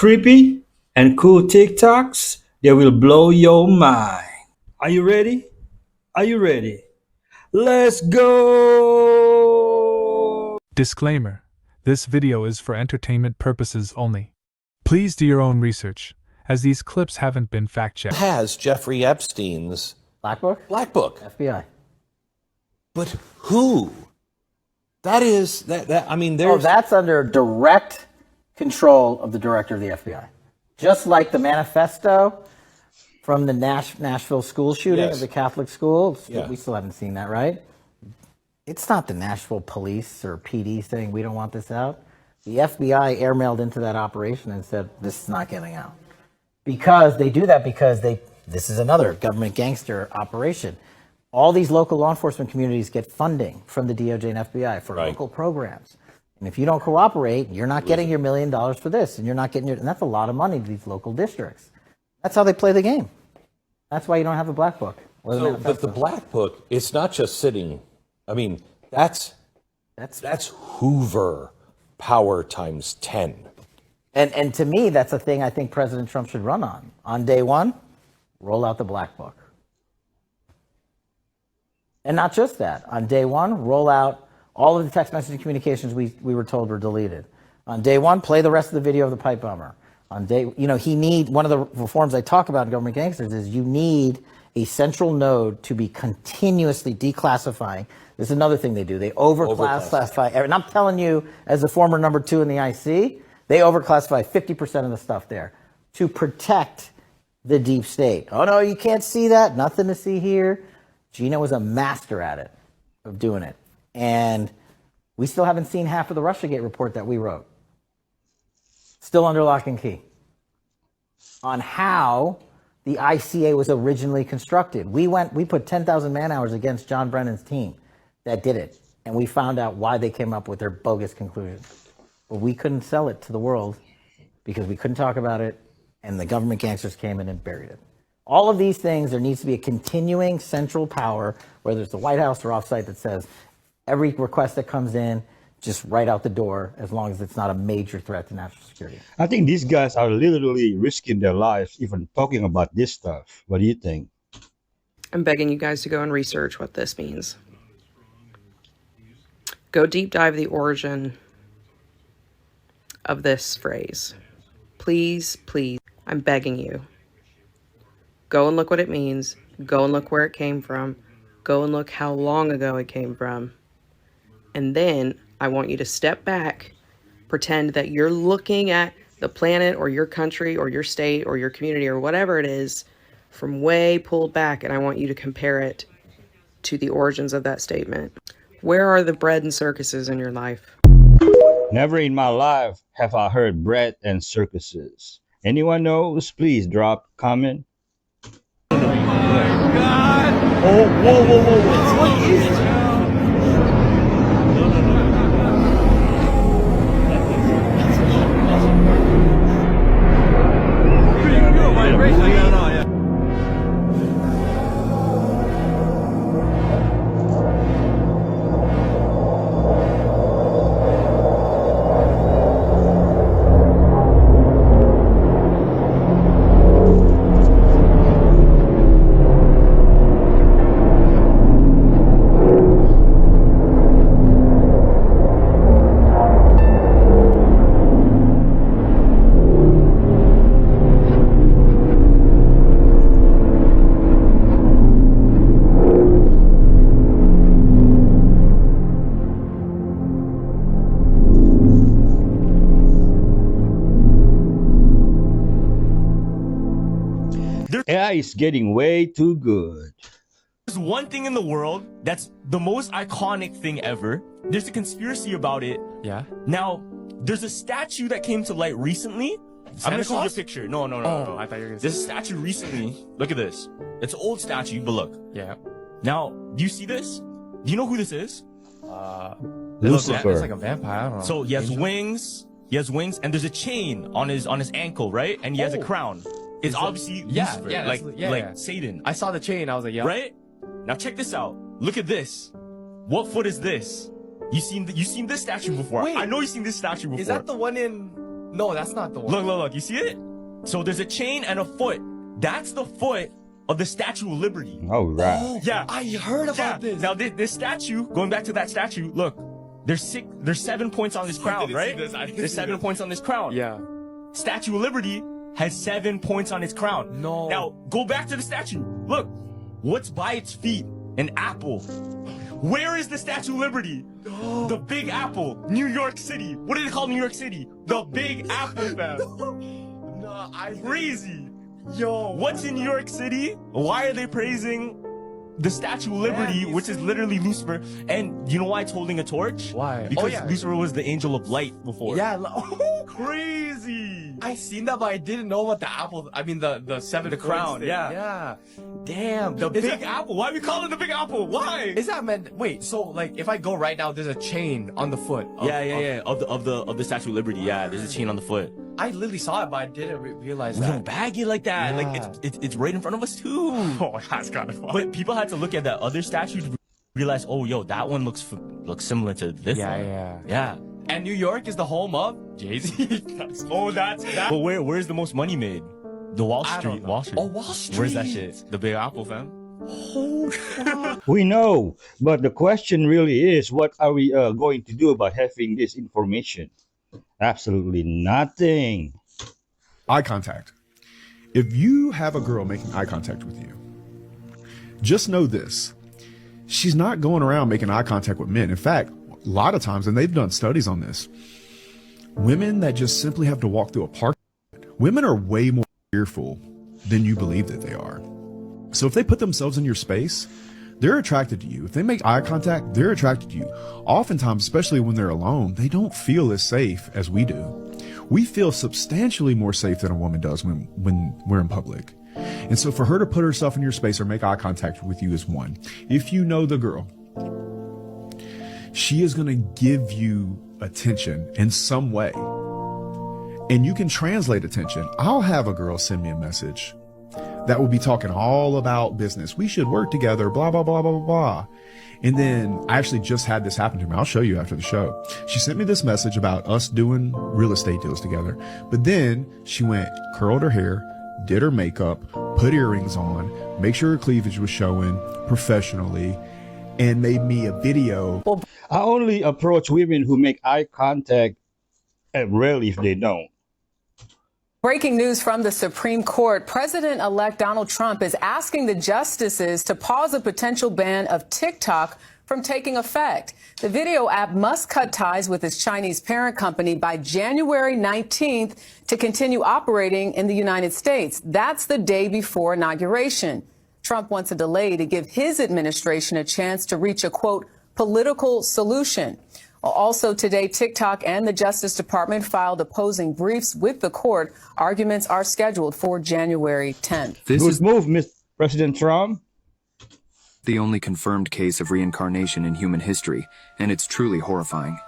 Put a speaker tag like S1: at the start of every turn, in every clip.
S1: creepy and cool TikToks that will blow your mind. Are you ready? Are you ready? Let's go!
S2: Disclaimer: this video is for entertainment purposes only. Please do your own research, as these clips haven't been fact-checked.
S3: Has Jeffrey Epstein's
S4: Black Book?
S3: Black Book.
S4: FBI.
S3: But who? That is, I mean, there's...
S4: Oh, that's under direct control of the director of the FBI. Just like the manifesto from the Nashville school shooting of the Catholic school.
S3: Yeah.
S4: We still haven't seen that, right? It's not the Nashville police or PD saying we don't want this out. The FBI airmailed into that operation and said, this is not getting out. Because they do that because this is another government gangster operation. All these local law enforcement communities get funding from the DOJ and FBI for local programs. And if you don't cooperate, you're not getting your $1 million for this, and you're not getting and that's a lot of money to these local districts. That's how they play the game. That's why you don't have a Black Book.
S3: But the Black Book, it's not just sitting, I mean, that's Hoover power times 10.
S4: And to me, that's a thing I think President Trump should run on. On day one, roll out the Black Book. And not just that. On day one, roll out all of the text messaging communications we were told were deleted. On day one, play the rest of the video of the pipe bomber. On day, one of the reforms I talk about in government gangsters is you need a central node to be continuously declassifying. This is another thing they do. They overclassify. And I'm telling you, as a former number 2 in the IC, they overclassify 50% of the stuff there to protect the deep state. Oh no, you can't see that. Nothing to see here. Gina was a master at it, of doing it. And we still haven't seen half of the Russiagate report that we wrote. Still under lock and key. On how the ICA was originally constructed. We put 10,000 man hours against John Brennan's team that did it. And we found out why they came up with their bogus conclusions. But we couldn't sell it to the world because we couldn't talk about it. And the government gangsters came in and buried it. All of these things, there needs to be a continuing central power, whether it's the White House or offsite, that says every request that comes in, just right out the door, as long as it's not a major threat to national security.
S1: I think these guys are literally risking their lives even talking about this stuff. What do you think?
S5: I'm begging you guys to go and research what this means. Go deep dive the origin of this phrase. Please, please, I'm begging you. Go and look what it means. Go and look where it came from. Go and look how long ago it came from. And then I want you to step back, pretend that you're looking at the planet or your country or your state or your community or whatever it is from way pulled back, and I want you to compare it to the origins of that statement. Where are the bread and circuses in your life?
S1: Never in my life have I heard bread and circuses. Anyone knows? Please drop a comment.
S3: Oh, whoa, whoa, whoa. What is it?
S1: AI is getting way too good.
S6: There's one thing in the world that's the most iconic thing ever. There's a conspiracy about it.
S7: Yeah.
S6: Now, there's a statue that came to light recently. I'm gonna show you a picture. No.
S7: Oh, I thought you were gonna say.
S6: There's a statue recently. Look at this. It's an old statue, but look.
S7: Yeah.
S6: Now, do you see this? Do you know who this is?
S1: Lucifer.
S7: It's like a vampire. I don't know.
S6: So he has wings. He has wings, and there's a chain on his ankle, right? And he has a crown. It's obviously Lucifer, like Satan.
S7: I saw the chain. I was like, yeah.
S6: Right? Now check this out. Look at this. What foot is this? You seen this statue before?
S7: Wait.
S6: I know you've seen this statue before.
S7: Is that the one in No, that's not the one.
S6: Look. You see it? So there's a chain and a foot. That's the foot of the Statue of Liberty.
S1: Oh, right.
S6: Yeah.
S7: I heard about this.
S6: Now this statue, going back to that statue, look, there's 7 points on this crown,
S7: didn't
S6: right?
S7: see this. I didn't
S6: There's
S7: see
S6: 7
S7: this.
S6: points on this crown.
S7: Yeah.
S6: Statue of Liberty has 7 points on its crown.
S7: No.
S6: Now go back to the statue. Look, what's by its feet? An apple. Where is the Statue of Liberty? The Big Apple, New York City. What do they call New York City? The Big Apple, fam.
S7: No,
S6: Crazy.
S7: Yo.
S6: What's in New York City? Why are they praising the Statue of Liberty, which is literally Lucifer? And you know why it's holding a torch?
S7: Why?
S6: Because
S7: Oh, yeah.
S6: Lucifer was the angel of light before.
S7: Yeah.
S6: Crazy.
S7: I seen that, but I didn't know what the apple. I mean, the 7
S6: The crown,
S7: thing.
S6: yeah.
S7: Yeah. Damn.
S6: The
S7: Is
S6: Big
S7: that-
S6: Apple. Why are we calling it the Big Apple? Why?
S7: Is that meant? Wait. So like, if I go right now, there's a chain on the foot.
S6: Of the Statue of Liberty. Yeah, there's a chain on the foot.
S7: I literally saw it, but I didn't realize
S6: We
S7: that.
S6: don't bag it like that.
S7: Yeah.
S6: Like it's right in front of us too.
S7: Oh, that's kind of fun.
S6: But people had to look at that other statue to realize, oh, yo, that one looks similar to this one. Yeah.
S7: And New York is the home of Jay-Z.
S6: Oh, that's that. But where's the most money made? The Wall
S7: I don't
S6: Street.
S7: know.
S6: Wall Street.
S7: Oh, Wall Street.
S6: Where's that shit? The Big Apple, fam.
S1: We know, but the question really is, what are we going to do about having this information? Absolutely nothing.
S8: Eye contact. If you have a girl making eye contact with you, just know this. She's not going around making eye contact with men. In fact, a lot of times, and they've done studies on this, women that just simply have to walk through a park, women are way more fearful than you believe that they are. So if they put themselves in your space, they're attracted to you. If they make eye contact, they're attracted to you. Oftentimes, especially when they're alone, they don't feel as safe as we do. We feel substantially more safe than a woman does when we're in public. And so for her to put herself in your space or make eye contact with you is one. If you know the girl, she is going to give you attention in some way. And you can translate attention. I'll have a girl send me a message that will be talking all about business. We should work together, blah, blah, blah, blah, blah, blah. And then I actually just had this happen to me. I'll show you after the show. She sent me this message about us doing real estate deals together. But then she went, curled her hair, did her makeup, put earrings on, make sure her cleavage was showing professionally, and made me a video.
S1: I only approach women who make eye contact, and rarely if they don't.
S9: Breaking news from the Supreme Court. President-elect Donald Trump is asking the justices to pause a potential ban of TikTok from taking effect. The video app must cut ties with its Chinese parent company by January 19th to continue operating in the United States. That's the day before inauguration. Trump wants a delay to give his administration a chance to reach a, quote, political solution. Also today, TikTok and the Justice Department filed opposing briefs with the court. Arguments are scheduled for January 10th.
S10: This
S1: Good
S10: is
S1: move, Mr. President Trump.
S10: the only confirmed case of reincarnation in human history, and it's truly horrifying.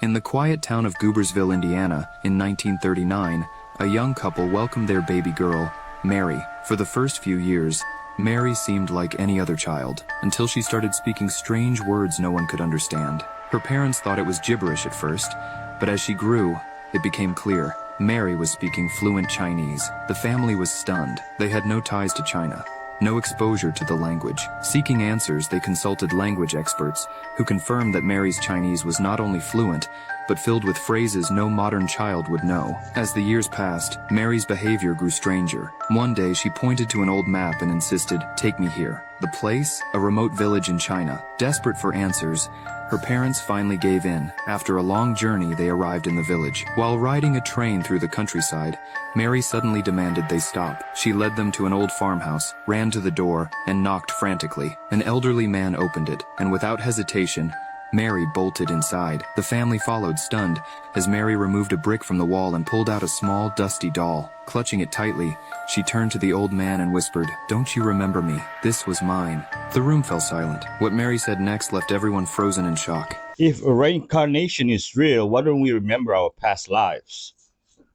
S10: In the quiet town of Goobersville, Indiana, in 1939, a young couple welcomed their baby girl, Mary. For the first few years, Mary seemed like any other child, until she started speaking strange words no one could understand. Her parents thought it was gibberish at first, but as she grew, it became clear. Mary was speaking fluent Chinese. The family was stunned. They had no ties to China, no exposure to the language. Seeking answers, they consulted language experts, who confirmed that Mary's Chinese was not only fluent, but filled with phrases no modern child would know. As the years passed, Mary's behavior grew stranger. One day, she pointed to an old map and insisted, "Take me here." The place? A remote village in China. Desperate for answers, her parents finally gave in. After a long journey, they arrived in the village. While riding a train through the countryside, Mary suddenly demanded they stop. She led them to an old farmhouse, ran to the door, and knocked frantically. An elderly man opened it, and without hesitation, Mary bolted inside. The family followed, stunned, as Mary removed a brick from the wall and pulled out a small, dusty doll. Clutching it tightly, she turned to the old man and whispered, "Don't you remember me? This was mine." The room fell silent. What Mary said next left everyone frozen in shock.
S1: If reincarnation is real, why don't we remember our past lives?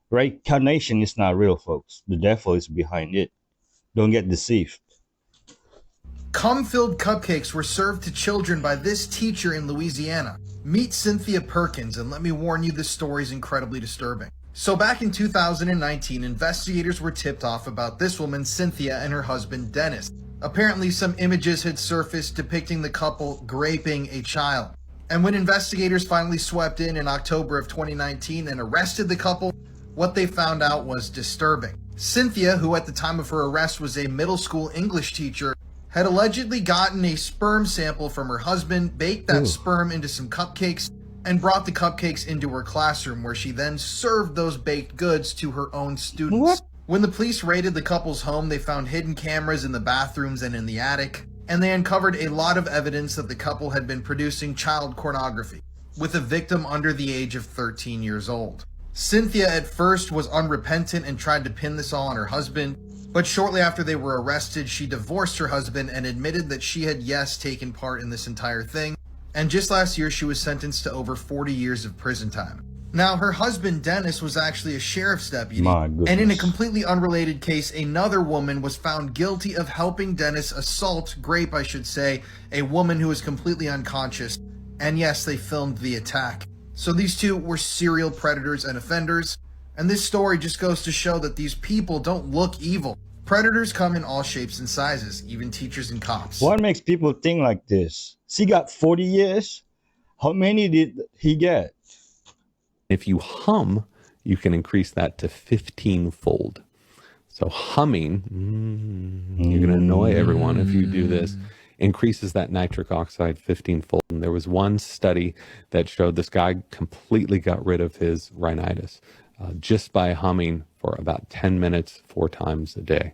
S1: Reincarnation is not real, folks. The devil is behind it. Don't get deceived.
S11: Cum-filled cupcakes were served to children by this teacher in Louisiana. Meet Cynthia Perkins, and let me warn you, this story is incredibly disturbing. So back in 2019, investigators were tipped off about this woman, Cynthia, and her husband, Dennis. Apparently, some images had surfaced depicting the couple graping a child. And when investigators finally swept in October of 2019 and arrested the couple, what they found out was disturbing. Cynthia, who at the time of her arrest was a middle school English teacher, had allegedly gotten a sperm sample from her husband, baked that sperm into some cupcakes, and brought the cupcakes into her classroom, where she then served those baked goods to her own students.
S1: What?
S11: When the police raided the couple's home, they found hidden cameras in the bathrooms and in the attic, and they uncovered a lot of evidence that the couple had been producing child pornography, with a victim under the age of 13 years old. Cynthia at first was unrepentant and tried to pin this all on her husband, but shortly after they were arrested, she divorced her husband and admitted that she had, yes, taken part in this entire thing, and just last year she was sentenced to over 40 years of prison time. Now, her husband, Dennis, was actually a sheriff's deputy, and in a completely unrelated case, another woman was found guilty of helping Dennis grape, a woman who was completely unconscious, and yes, they filmed the attack. So these two were serial predators and offenders, and this story just goes to show that these people don't look evil. Predators come in all shapes and sizes, even teachers and cops.
S1: What makes people think like this? She got 40 years? How many did he get?
S12: If you hum, you can increase that to 15-fold. So humming, you're going to annoy everyone if you do this, increases that nitric oxide 15-fold. And there was one study that showed this guy completely got rid of his rhinitis just by humming for about 10 minutes 4 times a day.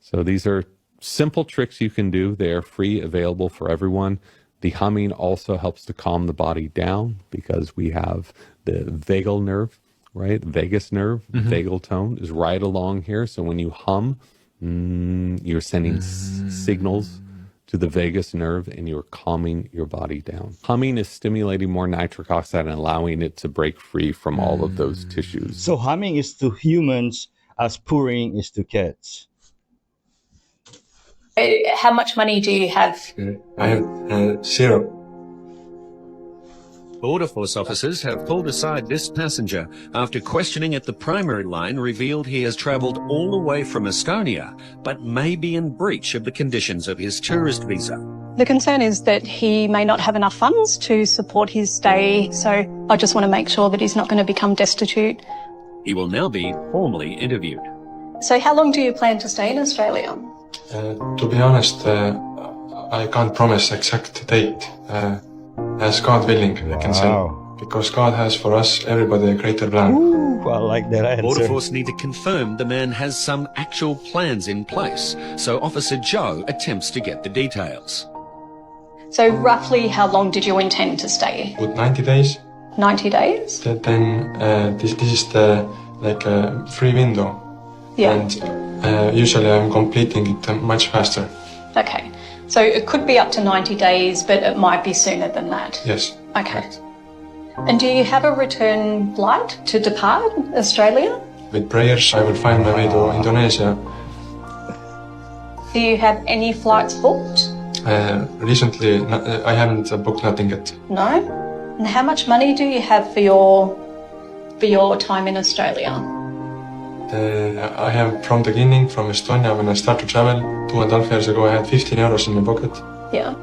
S12: So these are simple tricks you can do. They are free, available for everyone. The humming also helps to calm the body down because we have the vagal nerve, right? Vagus nerve, vagal tone is right along here. So when you hum, you're sending signals to the vagus nerve and you're calming your body down. Humming is stimulating more nitric oxide and allowing it to break free from all of those tissues.
S1: So humming is to humans as purring is to cats.
S13: How much money do you have?
S14: I have 0.
S15: Border Force officers have pulled aside this passenger after questioning at the primary line revealed he has travelled all the way from Estonia, but may be in breach of the conditions of his tourist visa.
S13: The concern is that he may not have enough funds to support his stay, so I just want to make sure that he's not going to become destitute.
S15: He will now be formally interviewed.
S13: So how long do you plan to stay in Australia?
S14: To be honest, I can't promise exact date. As God willing, I can say. Because God has for us, everybody, a greater plan.
S1: Ooh, I like that answer.
S15: Border Force need to confirm the man has some actual plans in place, so Officer Joe attempts to get the details.
S13: So roughly how long did you intend to stay?
S14: With 90 days.
S13: 90 days?
S14: Then this is the free window.
S13: Yeah.
S14: And usually I'm completing it much faster.
S13: Okay. So it could be up to 90 days, but it might be sooner than that.
S14: Yes.
S13: Okay. And do you have a return flight to depart Australia?
S14: With prayers, I will find my way to Indonesia.
S13: Do you have any flights booked?
S14: Recently, I haven't booked nothing yet.
S13: No? And how much money do you have for your time in Australia?
S14: I have from the beginning, from Estonia, when I started to travel 2.5 years ago, I had 15 euros in my pocket.
S13: Yeah.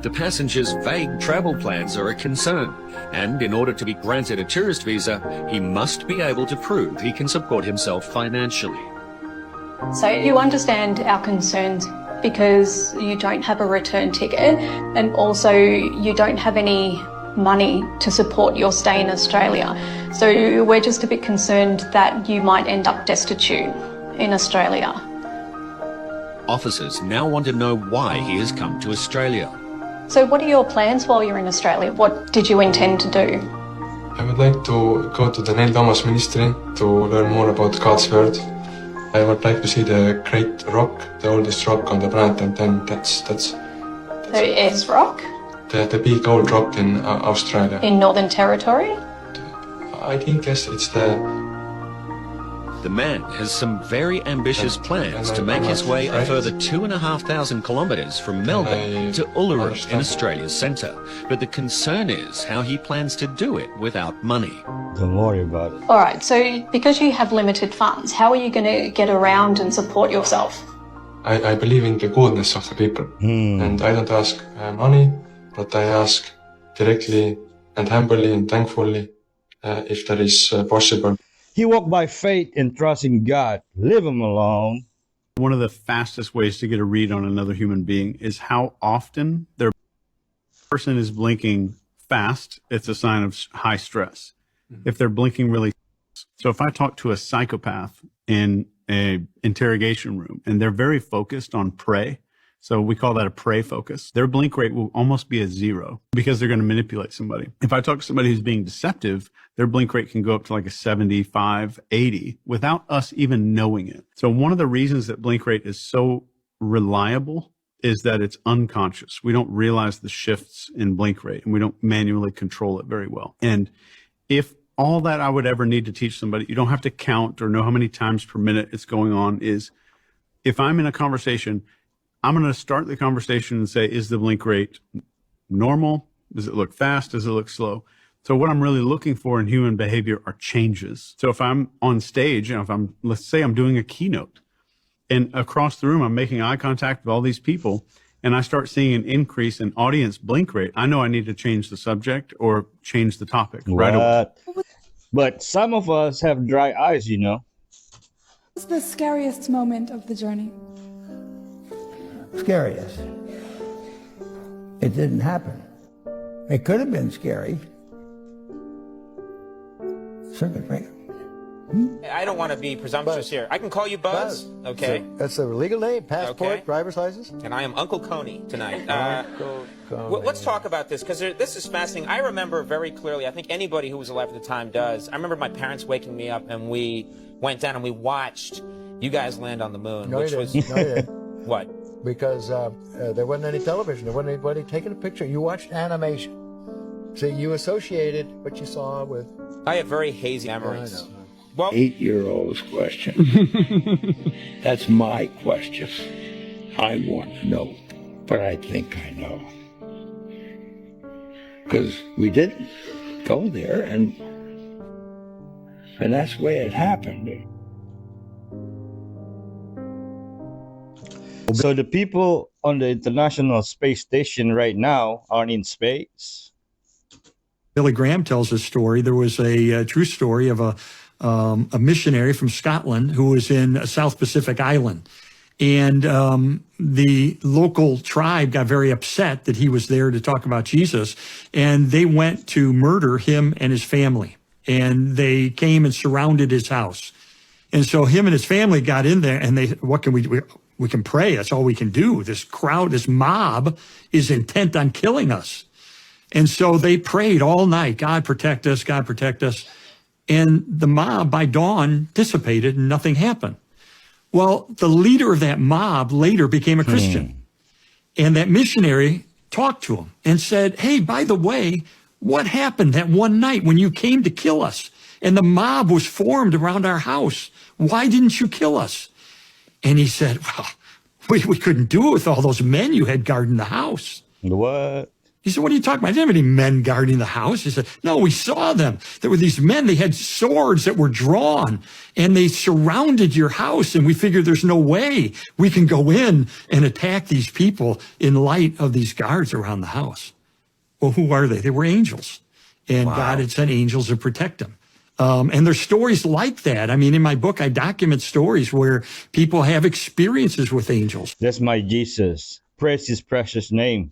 S15: The passenger's vague travel plans are a concern, and in order to be granted a tourist visa, he must be able to prove he can support himself financially.
S13: So you understand our concerns because you don't have a return ticket and also you don't have any money to support your stay in Australia. So we're just a bit concerned that you might end up destitute in Australia.
S15: Officers now want to know why he has come to Australia.
S13: So what are your plans while you're in Australia? What did you intend to do?
S14: I would like to go to the Neil Thomas Ministry to learn more about God's Word. I would like to see the great rock, the oldest rock on the planet, and then that's
S13: So Ayers Rock?
S14: The big old rock in Australia.
S13: In Northern Territory?
S14: I think, yes, it's the
S15: The man has some very ambitious plans to make his way a further 2,500 kilometres from Melbourne to Uluru in Australia's centre. But the concern is how he plans to do it without money.
S1: Don't worry about it.
S13: All right, so because you have limited funds, how are you going to get around and support yourself?
S14: I believe in the goodness of the people. And I don't ask money, but I ask directly and humbly and thankfully if that is possible.
S1: He walked by faith and trust in God. Leave him alone.
S16: One of the fastest ways to get a read on another human being is how often their person is blinking fast. It's a sign of high stress. If they're blinking really, so if I talk to a psychopath in a interrogation room and they're very focused on prey, so we call that a prey focus, their blink rate will almost be a 0 because they're going to manipulate somebody. If I talk to somebody who's being deceptive, their blink rate can go up to like a 75, 80 without us even knowing it. So one of the reasons that blink rate is so reliable is that it's unconscious. We don't realize the shifts in blink rate and we don't manually control it very well. And if all that I would ever need to teach somebody, you don't have to count or know how many times per minute it's going on, is if I'm in a conversation, I'm going to start the conversation and say, is the blink rate normal? Does it look fast? Does it look slow? So what I'm really looking for in human behavior are changes. So if I'm on stage, and if I'm, let's say I'm doing a keynote and across the room, I'm making eye contact with all these people and I start seeing an increase in audience blink rate, I know I need to change the subject or change the topic right away.
S1: But some of us have dry eyes, you know.
S17: What's the scariest moment of the journey?
S18: Scariest. It didn't happen. It could have been scary. Circuit breaker.
S19: I don't want to be presumptuous here. I can call you Buzz, okay?
S20: That's a legal name, passport,
S19: Okay.
S20: driver's license.
S19: And I am Uncle Coney tonight.
S20: Uncle Coney.
S19: Let's talk about this, because this is fascinating. I remember very clearly, I think anybody who was alive at the time does. I remember my parents waking me up, and we went down and we watched you guys land on the moon,
S20: No,
S19: which
S20: you
S19: was...
S20: didn't. No, you didn't.
S19: What?
S20: Because there wasn't any television. There wasn't anybody taking a picture. You watched animation. So you associated what you saw with...
S19: I have very hazy memories.
S20: I know.
S19: Well,
S21: 8-year-old's question. That's my question. I want to know, but I think I know. Because we didn't go there, and that's the way it happened.
S1: So the people on the International Space Station right now aren't in space.
S22: Billy Graham tells a story. There was a true story of a missionary from Scotland who was in a South Pacific island. And the local tribe got very upset that he was there to talk about Jesus. And they went to murder him and his family. And they came and surrounded his house. And so him and his family got in there and they, what can we do? We can pray. That's all we can do. This crowd, this mob is intent on killing us. And so they prayed all night, God protect us, God protect us. And the mob by dawn dissipated and nothing happened. Well, the leader of that mob later became a Christian. And that missionary talked to him and said, hey, by the way, what happened that one night when you came to kill us and the mob was formed around our house? Why didn't you kill us? And he said, well, we couldn't do it with all those men you had guarding the house.
S1: What?
S22: He said, what are you talking about? I didn't have any men guarding the house. He said, no, we saw them. There were these men, they had swords that were drawn and they surrounded your house. And we figured there's no way we can go in and attack these people in light of these guards around the house. Well, who are they? They were angels. And God had sent angels to protect them. And there's stories like that. I mean, in my book, I document stories where people have experiences with angels.
S1: That's my Jesus. Praise his precious name.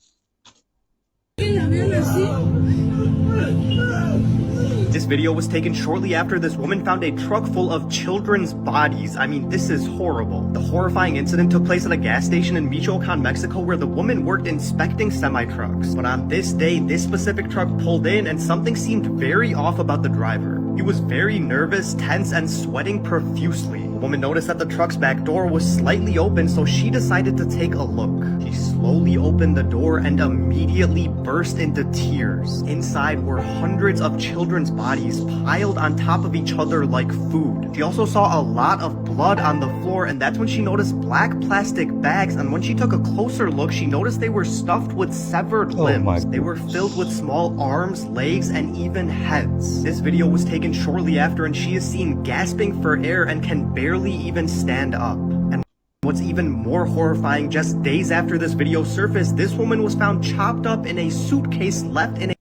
S23: This video was taken shortly after this woman found a truck full of children's bodies. I mean, this is horrible. The horrifying incident took place at a gas station in Michoacan, Mexico, where the woman worked inspecting semi-trucks. But on this day, this specific truck pulled in and something seemed very off about the driver. He was very nervous, tense, and sweating profusely. woman noticed that the truck's back door was slightly open, so she decided to take a look. She slowly opened the door and immediately burst into tears. Inside were hundreds of children's bodies piled on top of each other like food. She also saw a lot of blood on the floor, and that's when she noticed black plastic bags, and when she took a closer look, she noticed they were stuffed with severed limbs. They were filled with small arms, legs, and even heads. This video was taken shortly after, and she is seen gasping for air and can barely even stand up. And what's even more horrifying, just days after this video surfaced, this woman was found chopped up in a suitcase left in a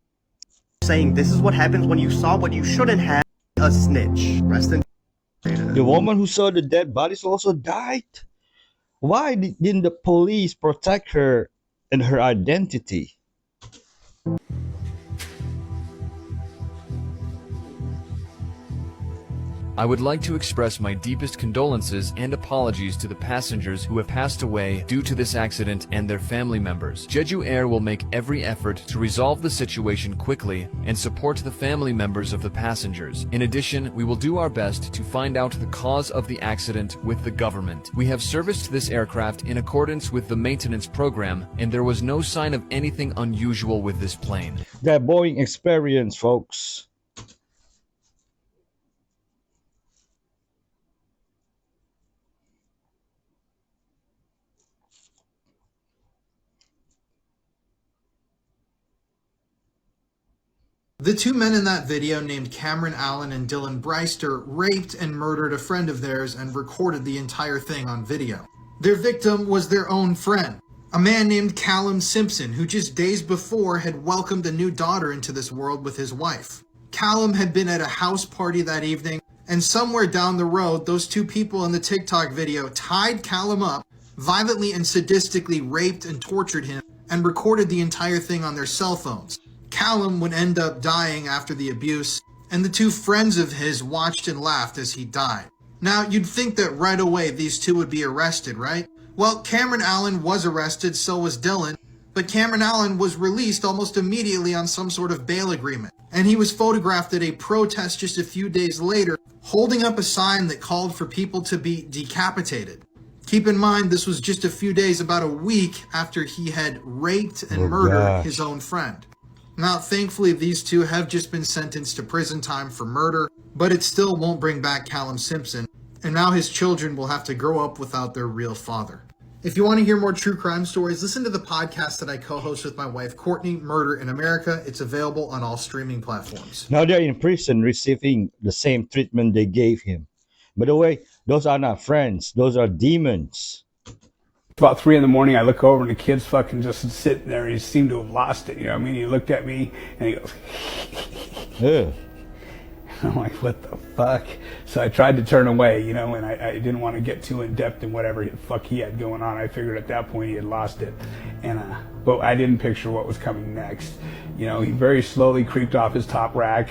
S23: saying this is what happens when you saw what you shouldn't have, a snitch. Rest in
S1: The woman who saw the dead bodies also died. Why didn't the police protect her and her identity?
S2: I would like to express my deepest condolences and apologies to the passengers who have passed away due to this accident and their family members. Jeju Air will make every effort to resolve the situation quickly and support the family members of the passengers. In addition, we will do our best to find out the cause of the accident with the government. We have serviced this aircraft in accordance with the maintenance program, and there was no sign of anything unusual with this plane.
S1: That Boeing experience, folks.
S11: The two men in that video, named Cameron Allen and Dylan Breister, raped and murdered a friend of theirs and recorded the entire thing on video. Their victim was their own friend, a man named Callum Simpson, who just days before had welcomed a new daughter into this world with his wife. Callum had been at a house party that evening, and somewhere down the road, those two people in the TikTok video tied Callum up, violently and sadistically raped and tortured him, and recorded the entire thing on their cell phones. Callum would end up dying after the abuse, and the two friends of his watched and laughed as he died. Now, you'd think that right away these two would be arrested, right? Well, Cameron Allen was arrested, so was Dylan, but Cameron Allen was released almost immediately on some sort of bail agreement, and he was photographed at a protest just a few days later, holding up a sign that called for people to be decapitated. Keep in mind, this was just a few days, about a week after he had raped and murdered his own friend. Now, thankfully, these two have just been sentenced to prison time for murder, but it still won't bring back Callum Simpson, and now his children will have to grow up without their real father. If you want to hear more true crime stories, listen to the podcast that I co-host with my wife, Courtney, Murder in America. It's available on all streaming platforms.
S1: Now they're in prison receiving the same treatment they gave him. By the way, those are not friends. Those are demons.
S4: About 3 in the morning, I look over and the kid's fucking just sitting there. He seemed to have lost it. You know what I mean? He looked at me and he goes,
S1: Ugh.
S4: I'm like, what the fuck? So I tried to turn away, you know, and I didn't want to get too in depth in whatever the fuck he had going on. I figured at that point he had lost it. And, but I didn't picture what was coming next. You know, he very slowly creeped off his top rack,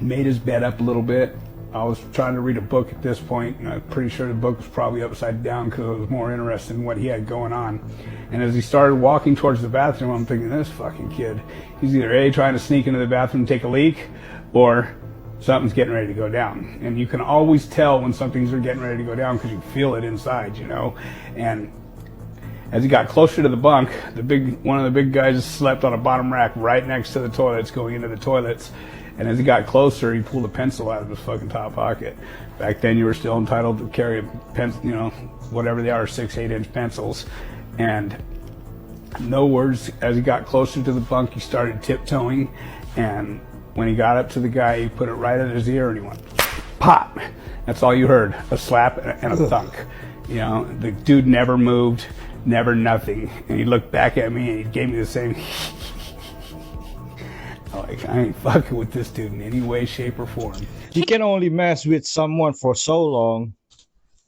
S4: made his bed up a little bit. I was trying to read a book at this point, and I'm pretty sure the book was probably upside down because I was more interested in what he had going on. And as he started walking towards the bathroom, I'm thinking, this fucking kid, he's either A, trying to sneak into the bathroom and take a leak, or something's getting ready to go down. And you can always tell when something's getting ready to go down because you feel it inside, you know. And as he got closer to the bunk, one of the big guys slept on a bottom rack right next to the toilets, going into the toilets. And as he got closer, he pulled a pencil out of his fucking top pocket. Back then, you were still entitled to carry a pencil, you know, whatever they are, 6-8-inch pencils. And no words. As he got closer to the bunk, he started tiptoeing. And when he got up to the guy, he put it right at his ear, and he went, pop. That's all you heard, a slap and a thunk. You know, the dude never moved, never nothing. And he looked back at me, and he gave me the same. Like, I ain't fucking with this dude in any way, shape, or form.
S1: You can only mess with someone for so long.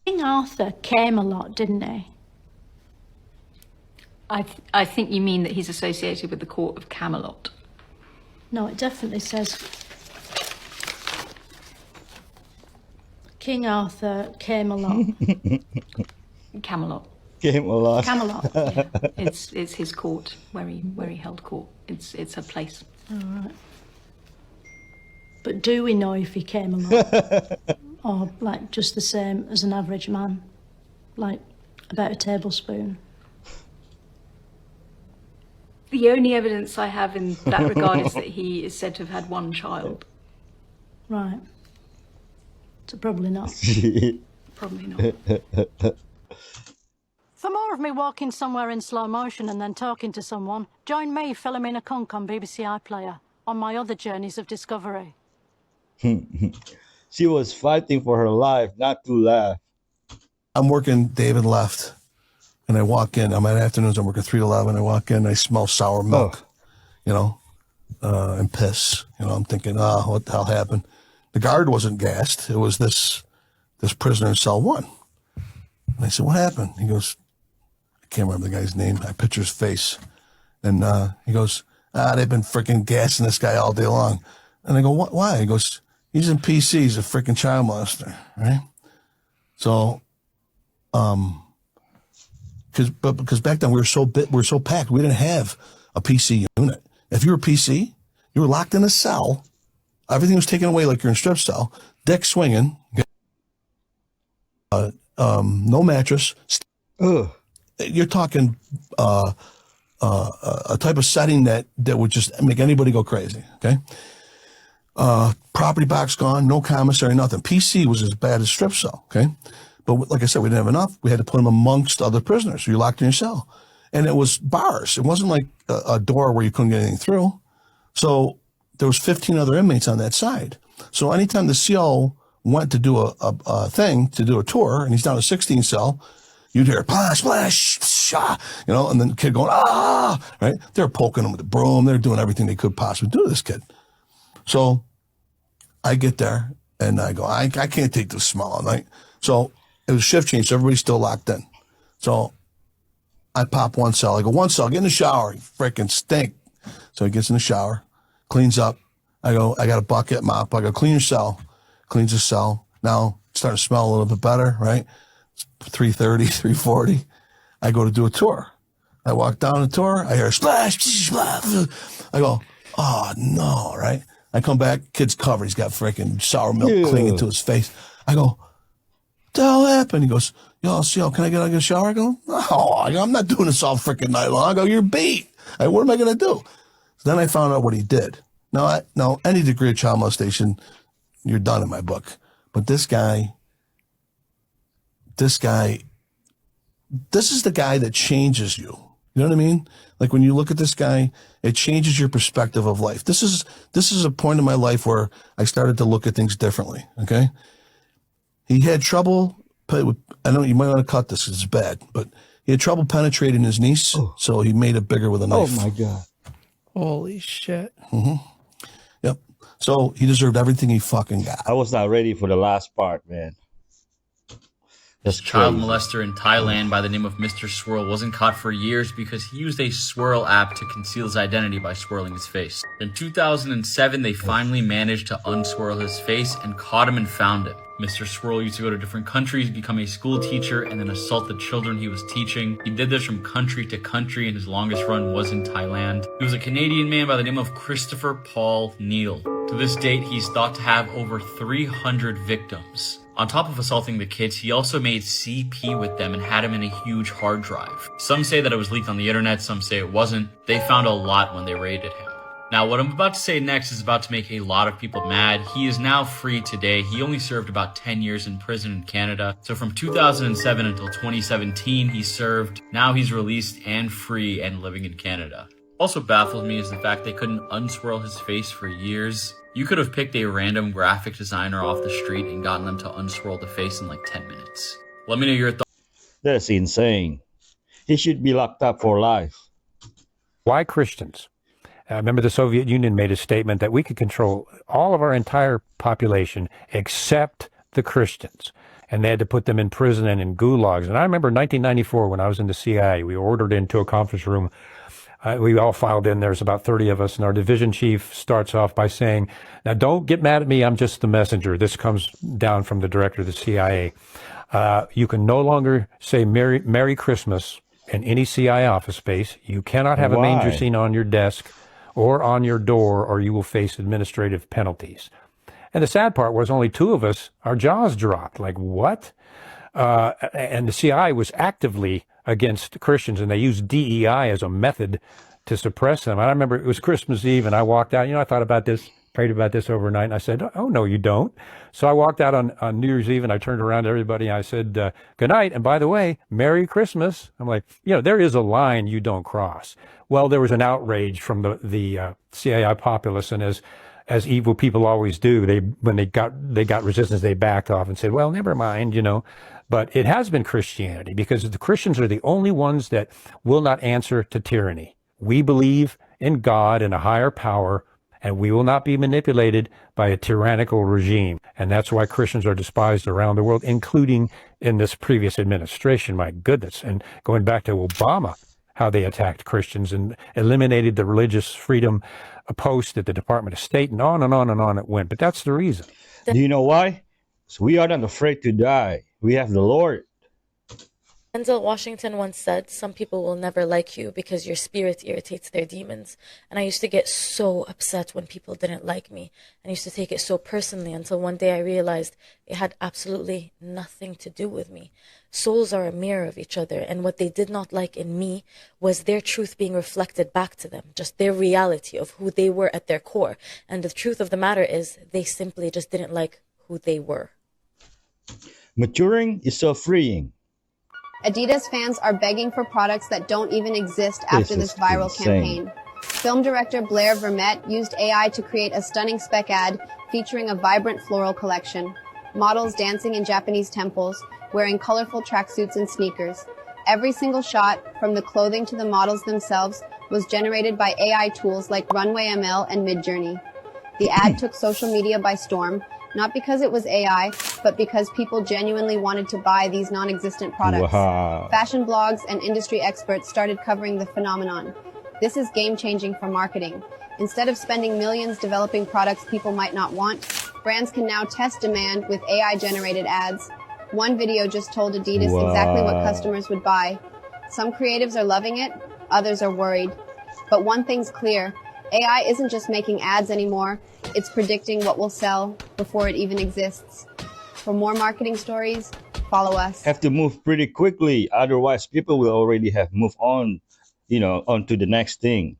S5: King Arthur came a lot, didn't he?
S13: I think you mean that he's associated with the court of Camelot.
S5: No, it definitely says King Arthur came a lot.
S13: Camelot.
S1: Came a lot.
S5: Camelot. Yeah.
S13: It's his court where he held court. It's a place.
S5: All right. But do we know if he came a lot? or like just the same as an average man, like about a tablespoon.
S13: The only evidence I have in that regard is that he is said to have had one child.
S5: Right. So probably not.
S13: Probably not.
S5: For more of me walking somewhere in slow motion and then talking to someone, join me, Philomena Kunk, on BBC iPlayer on my other journeys of discovery.
S1: She was fighting for her life not to laugh.
S3: I'm working, David left, and I walk in. I'm at afternoons, I'm working 3 to 11. I walk in, I smell sour milk, and piss. I'm thinking, what the hell happened? The guard wasn't gassed. It was this prisoner in cell 1. And I said, what happened? He goes, I can't remember the guy's name. I picture his face. And he goes, they've been freaking gassing this guy all day long. And I go, what? Why? He goes, he's in PC. He's a freaking child molester, right? So, because back then we were so packed, we didn't have a PC unit. If you were PC, you were locked in a cell. Everything was taken away like you're in a strip cell. Deck swinging. No mattress. You're talking a type of setting that would just make anybody go crazy. Okay. Property box gone, no commissary, nothing. PC was as bad as strip cell. Okay. But like I said, we didn't have enough. We had to put them amongst other prisoners. So you're locked in your cell. And it was bars. It wasn't like a door where you couldn't get anything through. So there was 15 other inmates on that side. So anytime the CO went to do a thing, to do a tour, and he's down a 16 cell, you'd hear splash, splash, shah, and then the kid going, right? They're poking him with a broom. They're doing everything they could possibly do to this kid. So I get there and I go, I can't take this smell all night. So it was shift change, so everybody's still locked in. So I pop one cell. I go, one cell, get in the shower. You freaking stink. So he gets in the shower, cleans up. I go, I got a bucket, mop. I go, clean your cell. Cleans his cell. Now it's starting to smell a little bit better, right? It's 3:30, 3:40. I go to do a tour. I walk down the tour. I hear a splash, splash. I go, oh no, right? I come back, kid's covered. He's got freaking sour milk clinging to his face. I go, what the hell happened? He goes, yo, can I get out of the shower? I go, no, I'm not doing this all freaking night long. I go, you're beat. What am I going to do? So then I found out what he did. Now, any degree of child molestation, you're done in my book. But this is the guy that changes you. You know what I mean? Like when you look at this guy, it changes your perspective of life. This is a point in my life where I started to look at things differently. Okay. He had trouble. I know you might want to cut this because it's bad, but he had trouble penetrating his niece. So he made it bigger with a knife.
S1: Oh my God.
S6: Holy shit.
S3: Mm-hmm. Yep. So he deserved everything he fucking got.
S1: I was not ready for the last part, man. That's
S7: child
S1: crazy.
S7: molester in Thailand by the name of Mr. Swirl wasn't caught for years because he used a swirl app to conceal his identity by swirling his face. In 2007, they finally managed to unswirl his face and caught him and found him. Mr. Swirl used to go to different countries, become a school teacher, and then assault the children he was teaching. He did this from country to country, and his longest run was in Thailand. He was a Canadian man by the name of Christopher Paul Neal. To this date, he's thought to have over 300 victims. On top of assaulting the kids, he also made CP with them and had him in a huge hard drive. Some say that it was leaked on the internet, some say it wasn't. They found a lot when they raided him. Now, what I'm about to say next is about to make a lot of people mad. He is now free today. He only served about 10 years in prison in Canada. So from 2007 until 2017, he served. Now he's released and free and living in Canada. Also baffled me is the fact they couldn't unswirl his face for years. You could have picked a random graphic designer off the street and gotten them to unswirl the face in like 10 minutes. Let me know your thoughts.
S1: That's insane. He should be locked up for life.
S24: Why Christians? I remember the Soviet Union made a statement that we could control all of our entire population except the Christians. And they had to put them in prison and in gulags. And I remember 1994 when I was in the CIA, we ordered into a conference room. We all filed in. There's about 30 of us. And our division chief starts off by saying, now don't get mad at me. I'm just the messenger. This comes down from the director of the CIA. You can no longer say Merry Christmas in any CIA office space. You cannot have a manger scene on your desk or on your door, or you will face administrative penalties. And the sad part was only 2 of us, our jaws dropped. Like, what? And the CIA was actively against Christians, and they used DEI as a method to suppress them. I remember it was Christmas Eve, and I walked out. I thought about this, prayed about this overnight, and I said, oh, no, you don't. So I walked out on New Year's Eve, and I turned around to everybody, and I said, good night, and by the way, Merry Christmas. I'm like, there is a line you don't cross. Well, there was an outrage from the CIA populace, and as evil people always do, when they got resistance, they backed off and said, well, never mind, But it has been Christianity, because the Christians are the only ones that will not answer to tyranny. We believe in God and a higher power, and we will not be manipulated by a tyrannical regime. And that's why Christians are despised around the world, including in this previous administration. My goodness. And going back to Obama, how they attacked Christians and eliminated the religious freedom post at the Department of State, and on and on and on it went. But that's the reason.
S1: Do you know why? So we are not afraid to die. We have the Lord.
S8: Denzel Washington once said, some people will never like you because your spirit irritates their demons. And I used to get so upset when people didn't like me. And I used to take it so personally until one day I realized it had absolutely nothing to do with me. Souls are a mirror of each other, and what they did not like in me was their truth being reflected back to them, just their reality of who they were at their core. And the truth of the matter is, they simply just didn't like who they were.
S1: Maturing is so freeing.
S9: Adidas fans are begging for products that don't even exist after this viral campaign. Film director Blair Vermette used AI to create a stunning spec ad featuring a vibrant floral collection, models dancing in Japanese temples, wearing colorful tracksuits and sneakers. Every single shot, from the clothing to the models themselves, was generated by AI tools like Runway ML and Midjourney. The ad took social media by storm, not because it was AI, but because people genuinely wanted to buy these non-existent products.
S1: Wow.
S9: Fashion blogs and industry experts started covering the phenomenon. This is game-changing for marketing. Instead of spending millions developing products people might not want, brands can now test demand with AI-generated ads. One video just told Adidas exactly what customers would buy. Some creatives are loving it, others are worried. But one thing's clear, AI isn't just making ads anymore, it's predicting what will sell before it even exists. For more marketing stories, follow us.
S1: Have to move pretty quickly, otherwise people will already have moved on, on to the next thing.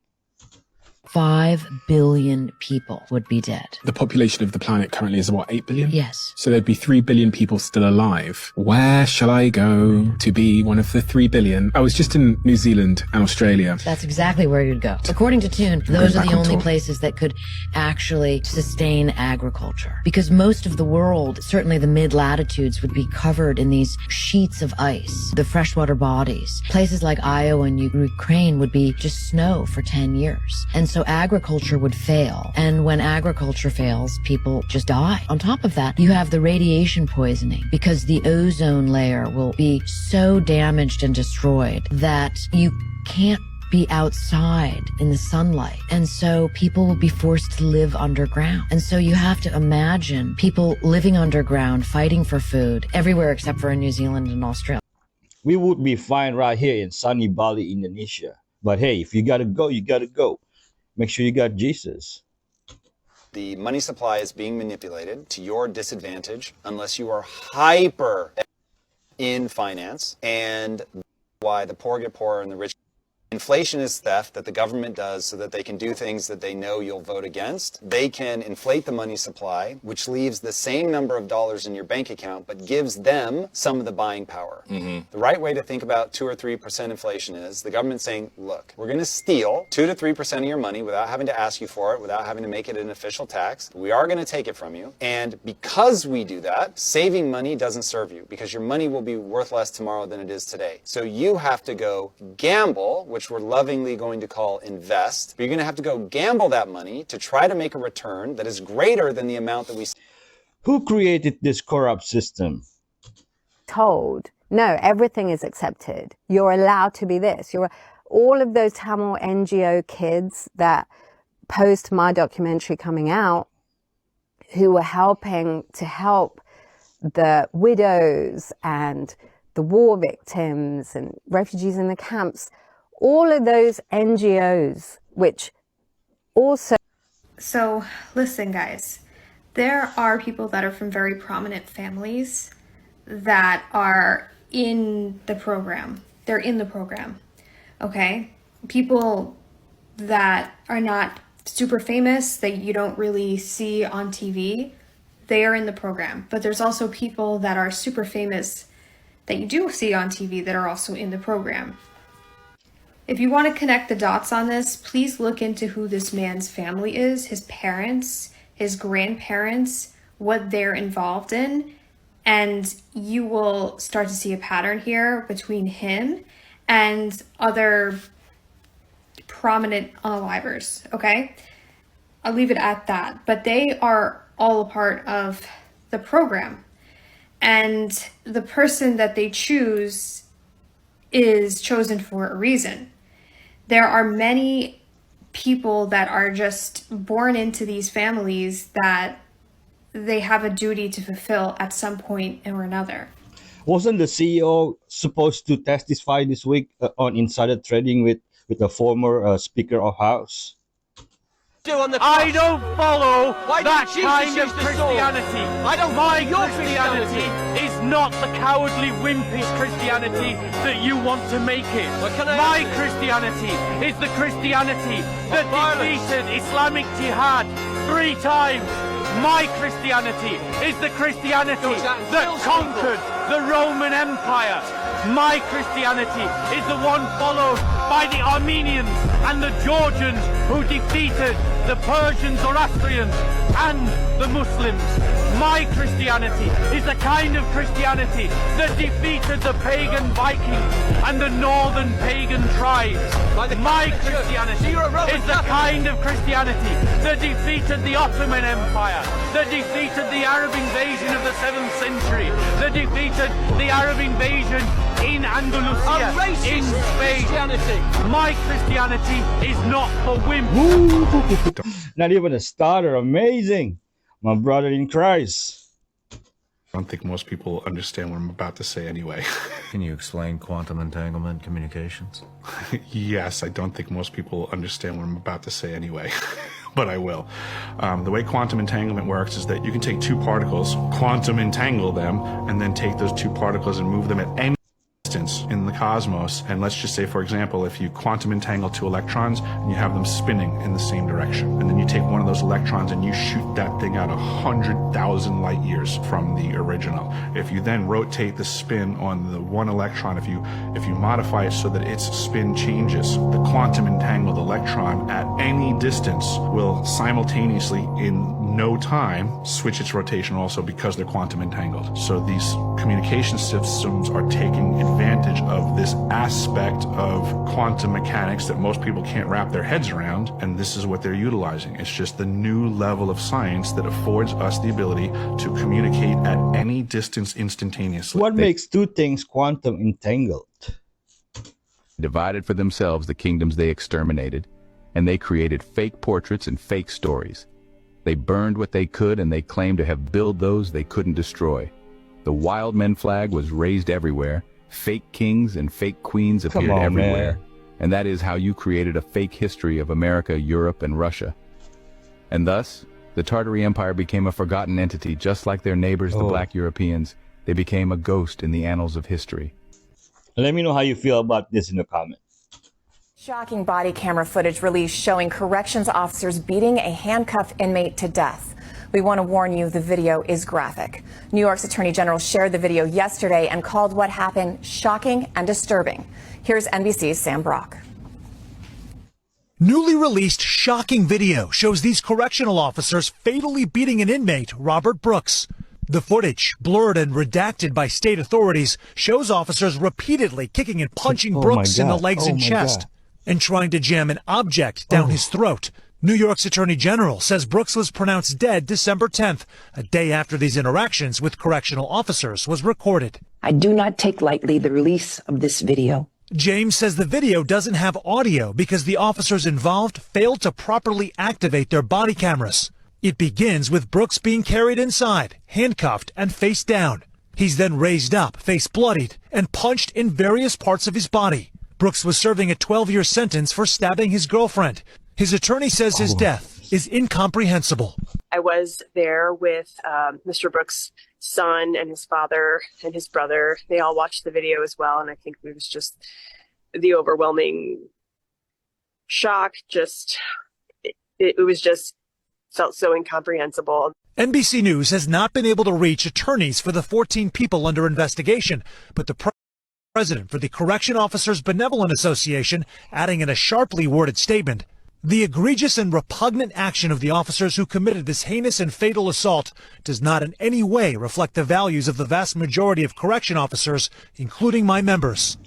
S10: 5 billion people would be dead.
S12: The population of the planet currently is what, 8 billion?
S10: Yes.
S12: So there'd be 3 billion people still alive. Where shall I go to be one of the 3 billion? I was just in New Zealand and Australia.
S10: That's exactly where you'd go. According to Toon, those are the only places that could actually sustain agriculture. Because most of the world, certainly the mid-latitudes, would be covered in these sheets of ice, the freshwater bodies. Places like Iowa and Ukraine would be just snow for 10 years. And so agriculture would fail. And when agriculture fails, people just die. On top of that, you have the radiation poisoning because the ozone layer will be so damaged and destroyed that you can't be outside in the sunlight. And so people will be forced to live underground. And so you have to imagine people living underground, fighting for food everywhere except for in New Zealand and Australia.
S1: We would be fine right here in sunny Bali, Indonesia. But hey, if you gotta go, you gotta go. Make sure you got Jesus.
S25: The money supply is being manipulated to your disadvantage unless you are hyper in finance, and why the poor get poorer and the rich. Inflation is theft that the government does so that they can do things that they know you'll vote against. They can inflate the money supply, which leaves the same number of dollars in your bank account, but gives them some of the buying power. The right way to think about 2 or 3% inflation is the government saying, look, we're going to steal 2 to 3% of your money without having to ask you for it, without having to make it an official tax. We are going to take it from you. And because we do that, saving money doesn't serve you because your money will be worth less tomorrow than it is today. So you have to go gamble, which we're lovingly going to call invest. But you're going to have to go gamble that money to try to make a return that is greater than the amount that we...
S1: Who created this corrupt system?
S26: Told, no, everything is accepted. You're allowed to be this. All of those Tamil NGO kids that post my documentary coming out, who were helping to help the widows and the war victims and refugees in the camps, all of those NGOs, which also...
S27: So, listen guys,
S14: There are people that are from very prominent families that are in the program. They're in the program, okay? People that are not super famous, that you don't really see on TV, they are in the program. But there's also people that are super famous that you do see on TV that are also in the program. If you want to connect the dots on this, please look into who this man's family is, his parents, his grandparents, what they're involved in, and you will start to see a pattern here between him and other prominent unalivers, okay? I'll leave it at that. But they are all a part of the program. And the person that they choose is chosen for a reason. There are many people that are just born into these families that they have a duty to fulfill at some point or another.
S1: Wasn't the CEO supposed to testify this week on insider trading with the former Speaker of House?
S15: I don't follow that kind of Christianity. My Christianity is not the cowardly, wimpish Christianity that you want to make it. My Christianity is the Christianity that defeated Islamic Jihad 3 times. My Christianity is the Christianity that conquered the Roman Empire. My Christianity is the one followed by the Armenians and the Georgians who defeated the Persians, Zoroastrians, and the Muslims. My Christianity is the kind of Christianity that defeated the pagan Vikings and the northern pagan tribes. My Christianity is the kind of Christianity that defeated the Ottoman Empire, that defeated the Arab invasion of the 7th century, that defeated the Arab invasion in Andalusia, in Spain. My Christianity is not for wimps.
S1: Not even a starter. Amazing. My brother in Christ.
S16: I don't think most people understand what I'm about to say anyway.
S17: Can you explain quantum entanglement communications?
S16: Yes, I don't think most people understand what I'm about to say anyway. But I will. The way quantum entanglement works is that you can take 2 particles, quantum entangle them, and then take those 2 particles and move them at any distance in the cosmos. And let's just say, for example, if you quantum entangle 2 electrons and you have them spinning in the same direction, and then you take one of those electrons and you shoot that thing out 100,000 light years from the original. If you then rotate the spin on the one electron, if you modify it so that its spin changes, the quantum entangled electron at any distance will simultaneously, in no time, switch its rotation also, because they're quantum entangled. So these communication systems are taking advantage of this aspect of quantum mechanics that most people can't wrap their heads around, and this is what they're utilizing. It's just the new level of science that affords us the ability to communicate at any distance instantaneously.
S1: What makes 2 things quantum entangled?
S18: Divided for themselves the kingdoms they exterminated, and they created fake portraits and fake stories. They burned what they could, and they claimed to have built those they couldn't destroy. The wild men flag was raised everywhere. Fake kings and fake queens appeared everywhere. And that is how you created a fake history of America, Europe, and Russia. And thus, the Tartary Empire became a forgotten entity, just like their neighbors, the Black Europeans. They became a ghost in the annals of history.
S1: Let me know how you feel about this in the comments.
S20: Shocking body camera footage released showing corrections officers beating a handcuffed inmate to death. We want to warn you, the video is graphic. New York's Attorney General shared the video yesterday and called what happened shocking and disturbing. Here's NBC's Sam Brock.
S27: Newly released shocking video shows these correctional officers fatally beating an inmate, Robert Brooks. The footage, blurred and redacted by state authorities, shows officers repeatedly kicking and punching Brooks in the legs and chest, and trying to jam an object down his throat. New York's Attorney General says Brooks was pronounced dead December 10th, a day after these interactions with correctional officers was recorded.
S28: I do not take lightly the release of this video.
S27: James says the video doesn't have audio because the officers involved failed to properly activate their body cameras. It begins with Brooks being carried inside, handcuffed and face down. He's then raised up, face bloodied, and punched in various parts of his body. Brooks was serving a 12-year sentence for stabbing his girlfriend. His attorney says his death is incomprehensible.
S2: I was there with Mr. Brooks' son and his father and his brother. They all watched the video as well, and I think it was just the overwhelming shock. It was just felt so incomprehensible.
S27: NBC News has not been able to reach attorneys for the 14 people under investigation, but the president for the Correction Officers Benevolent Association adding in a sharply worded statement, the egregious and repugnant action of the officers who committed this heinous and fatal assault does not in any way reflect the values of the vast majority of correction officers, including my members.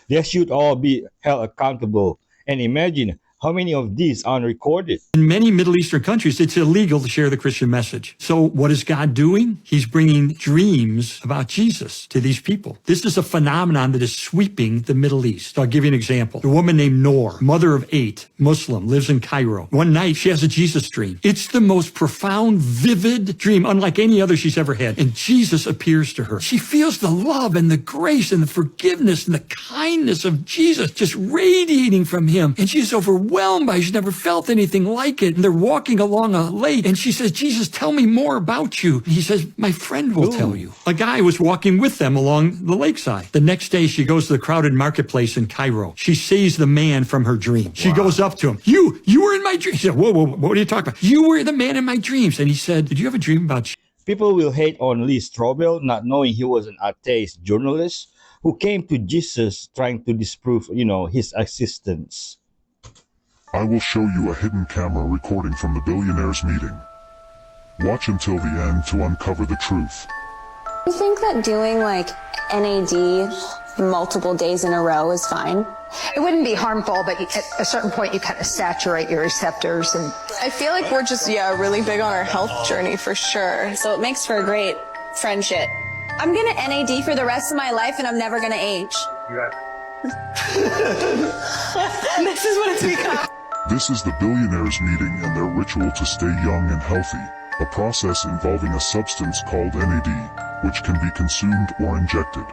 S1: They should all be held accountable. And imagine how many of these are recorded.
S4: In many Middle Eastern countries, it's illegal to share the Christian message. So what is God doing? He's bringing dreams about Jesus to these people. This is a phenomenon that is sweeping the Middle East. I'll give you an example. A woman named Noor, mother of 8, Muslim, lives in Cairo. One night, she has a Jesus dream. It's the most profound, vivid dream, unlike any other she's ever had. And Jesus appears to her. She feels the love and the grace and the forgiveness and the kindness of Jesus just radiating from him. And she's overwhelmed by it. She's never felt anything like it. And they're walking along a lake, and she says, Jesus, tell me more about you. And he says, my friend will tell you. A guy was walking with them along the lakeside. The next day, she goes to the crowded marketplace in Cairo. She sees the man from her dream. She goes up to him. You were in my dream. She said, whoa, what are you talking about? You were the man in my dreams. And he said, did you have a dream about Jesus?
S1: People will hate on Lee Strobel, not knowing he was an atheist journalist who came to Jesus trying to disprove, his existence.
S11: I will show you a hidden camera recording from the billionaires' meeting. Watch until the end to uncover the truth.
S13: You think that doing NAD multiple days in a row is fine?
S19: It wouldn't be harmful, but at a certain point you kind of saturate your receptors. And
S21: I feel like we're just, really big on our health journey for sure.
S13: So it makes for a great friendship. I'm gonna NAD for the rest of my life and I'm never gonna age.
S21: This is what it's become.
S11: This is the billionaires' meeting and their ritual to stay young and healthy, a process involving a substance called NAD, which can be consumed or injected.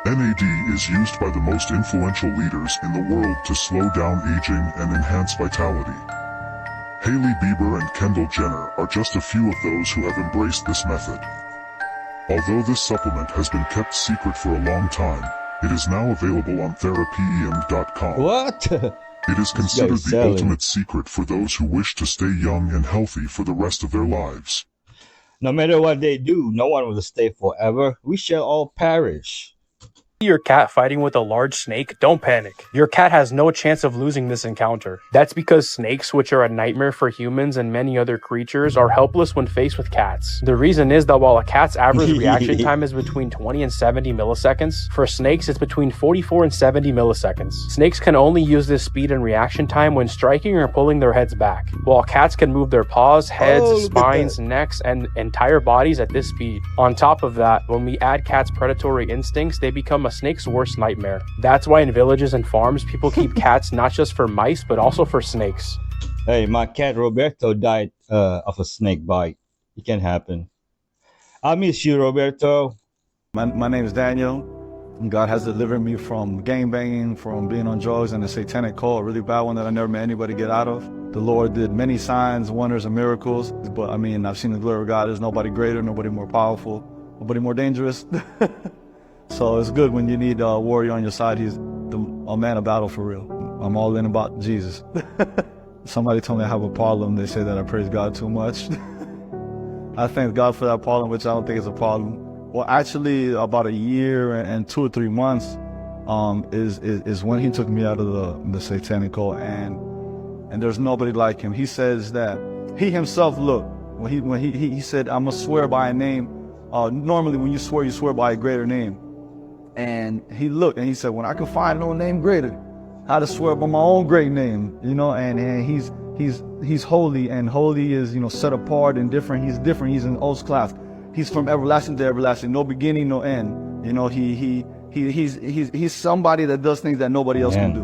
S11: NAD is used by the most influential leaders in the world to slow down aging and enhance vitality. Hailey Bieber and Kendall Jenner are just a few of those who have embraced this method. Although this supplement has been kept secret for a long time, it is now available on therapyem.com.
S1: What?
S11: It is considered the ultimate secret for those who wish to stay young and healthy for the rest of their lives.
S1: No matter what they do, no one will stay forever. We shall all perish.
S22: Your cat fighting with a large snake, don't panic. Your cat has no chance of losing this encounter. That's because snakes, which are a nightmare for humans and many other creatures, are helpless when faced with cats. The reason is that while a cat's average reaction time is between 20 and 70 milliseconds, for snakes it's between 44 and 70 milliseconds. Snakes can only use this speed and reaction time when striking or pulling their heads back, while cats can move their paws, heads, spines, necks, and entire bodies at this speed. On top of that, when we add cats' predatory instincts, they become a snake's worst nightmare. That's why in villages and farms, people keep cats not just for mice, but also for snakes.
S1: Hey, my cat Roberto died of a snake bite. It can happen. I miss you, Roberto.
S23: My name is Daniel. God has delivered me from gangbanging, from being on drugs and a satanic cult, a really bad one that I never met anybody get out of. The Lord did many signs, wonders, and miracles. But I've seen the glory of God. There's nobody greater, nobody more powerful, nobody more dangerous. So it's good when you need a warrior on your side. He's a man of battle for real. I'm all in about Jesus. Somebody told me I have a problem. They say that I praise God too much. I thank God for that problem, which I don't think is a problem. Well, actually, about a year and 2 or 3 months is when he took me out of the satanic cult, and there's nobody like him. He says that he himself, look, when he said, I'm gonna swear by a name. Normally, when you swear by a greater name. And he looked and he said, when I can find no name greater, how to swear by my own great name, and he's holy, and holy is, set apart and different. He's different. He's in O's class. He's from everlasting to everlasting, no beginning, no end. He's somebody that does things that nobody else can do.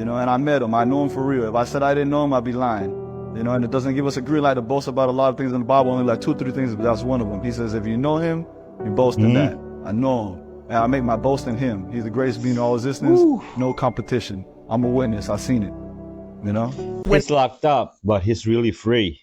S23: And I met him. I know him for real. If I said I didn't know him, I'd be lying. And it doesn't give us a green light to boast about a lot of things in the Bible, only like 2 or 3 things, but that's one of them. He says, if you know him, you boast in that. I know him. And I make my boast in him. He's the greatest being in all existence. No competition. I'm a witness. I've seen it. you know?
S1: He's locked up, but he's really free.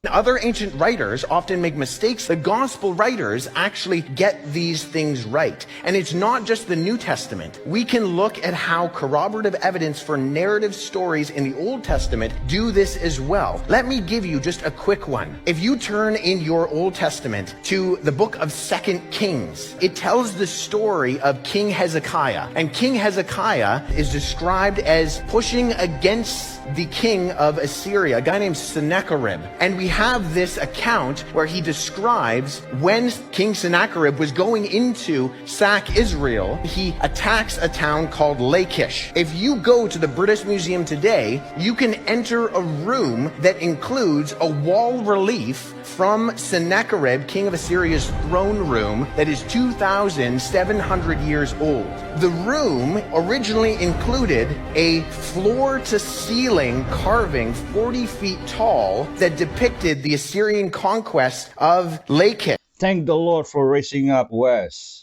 S3: Other ancient writers often make mistakes. The gospel writers actually get these things right. And it's not just the New Testament. We can look at how corroborative evidence for narrative stories in the Old Testament do this as well. Let me give you just a quick one. If you turn in your Old Testament to the book of 2 Kings, it tells the story of King Hezekiah. And King Hezekiah is described as pushing against the king of Assyria, a guy named Sennacherib. And we have this account where he describes when King Sennacherib was going into sack Israel, he attacks a town called Lachish. If you go to the British Museum today, you can enter a room that includes a wall relief from Sennacherib, king of Assyria's throne room, that is 2,700 years old. The room originally included a floor-to-ceiling carving 40 feet tall that depicted the Assyrian conquest of Lachish.
S1: Thank the Lord for raising up Wes.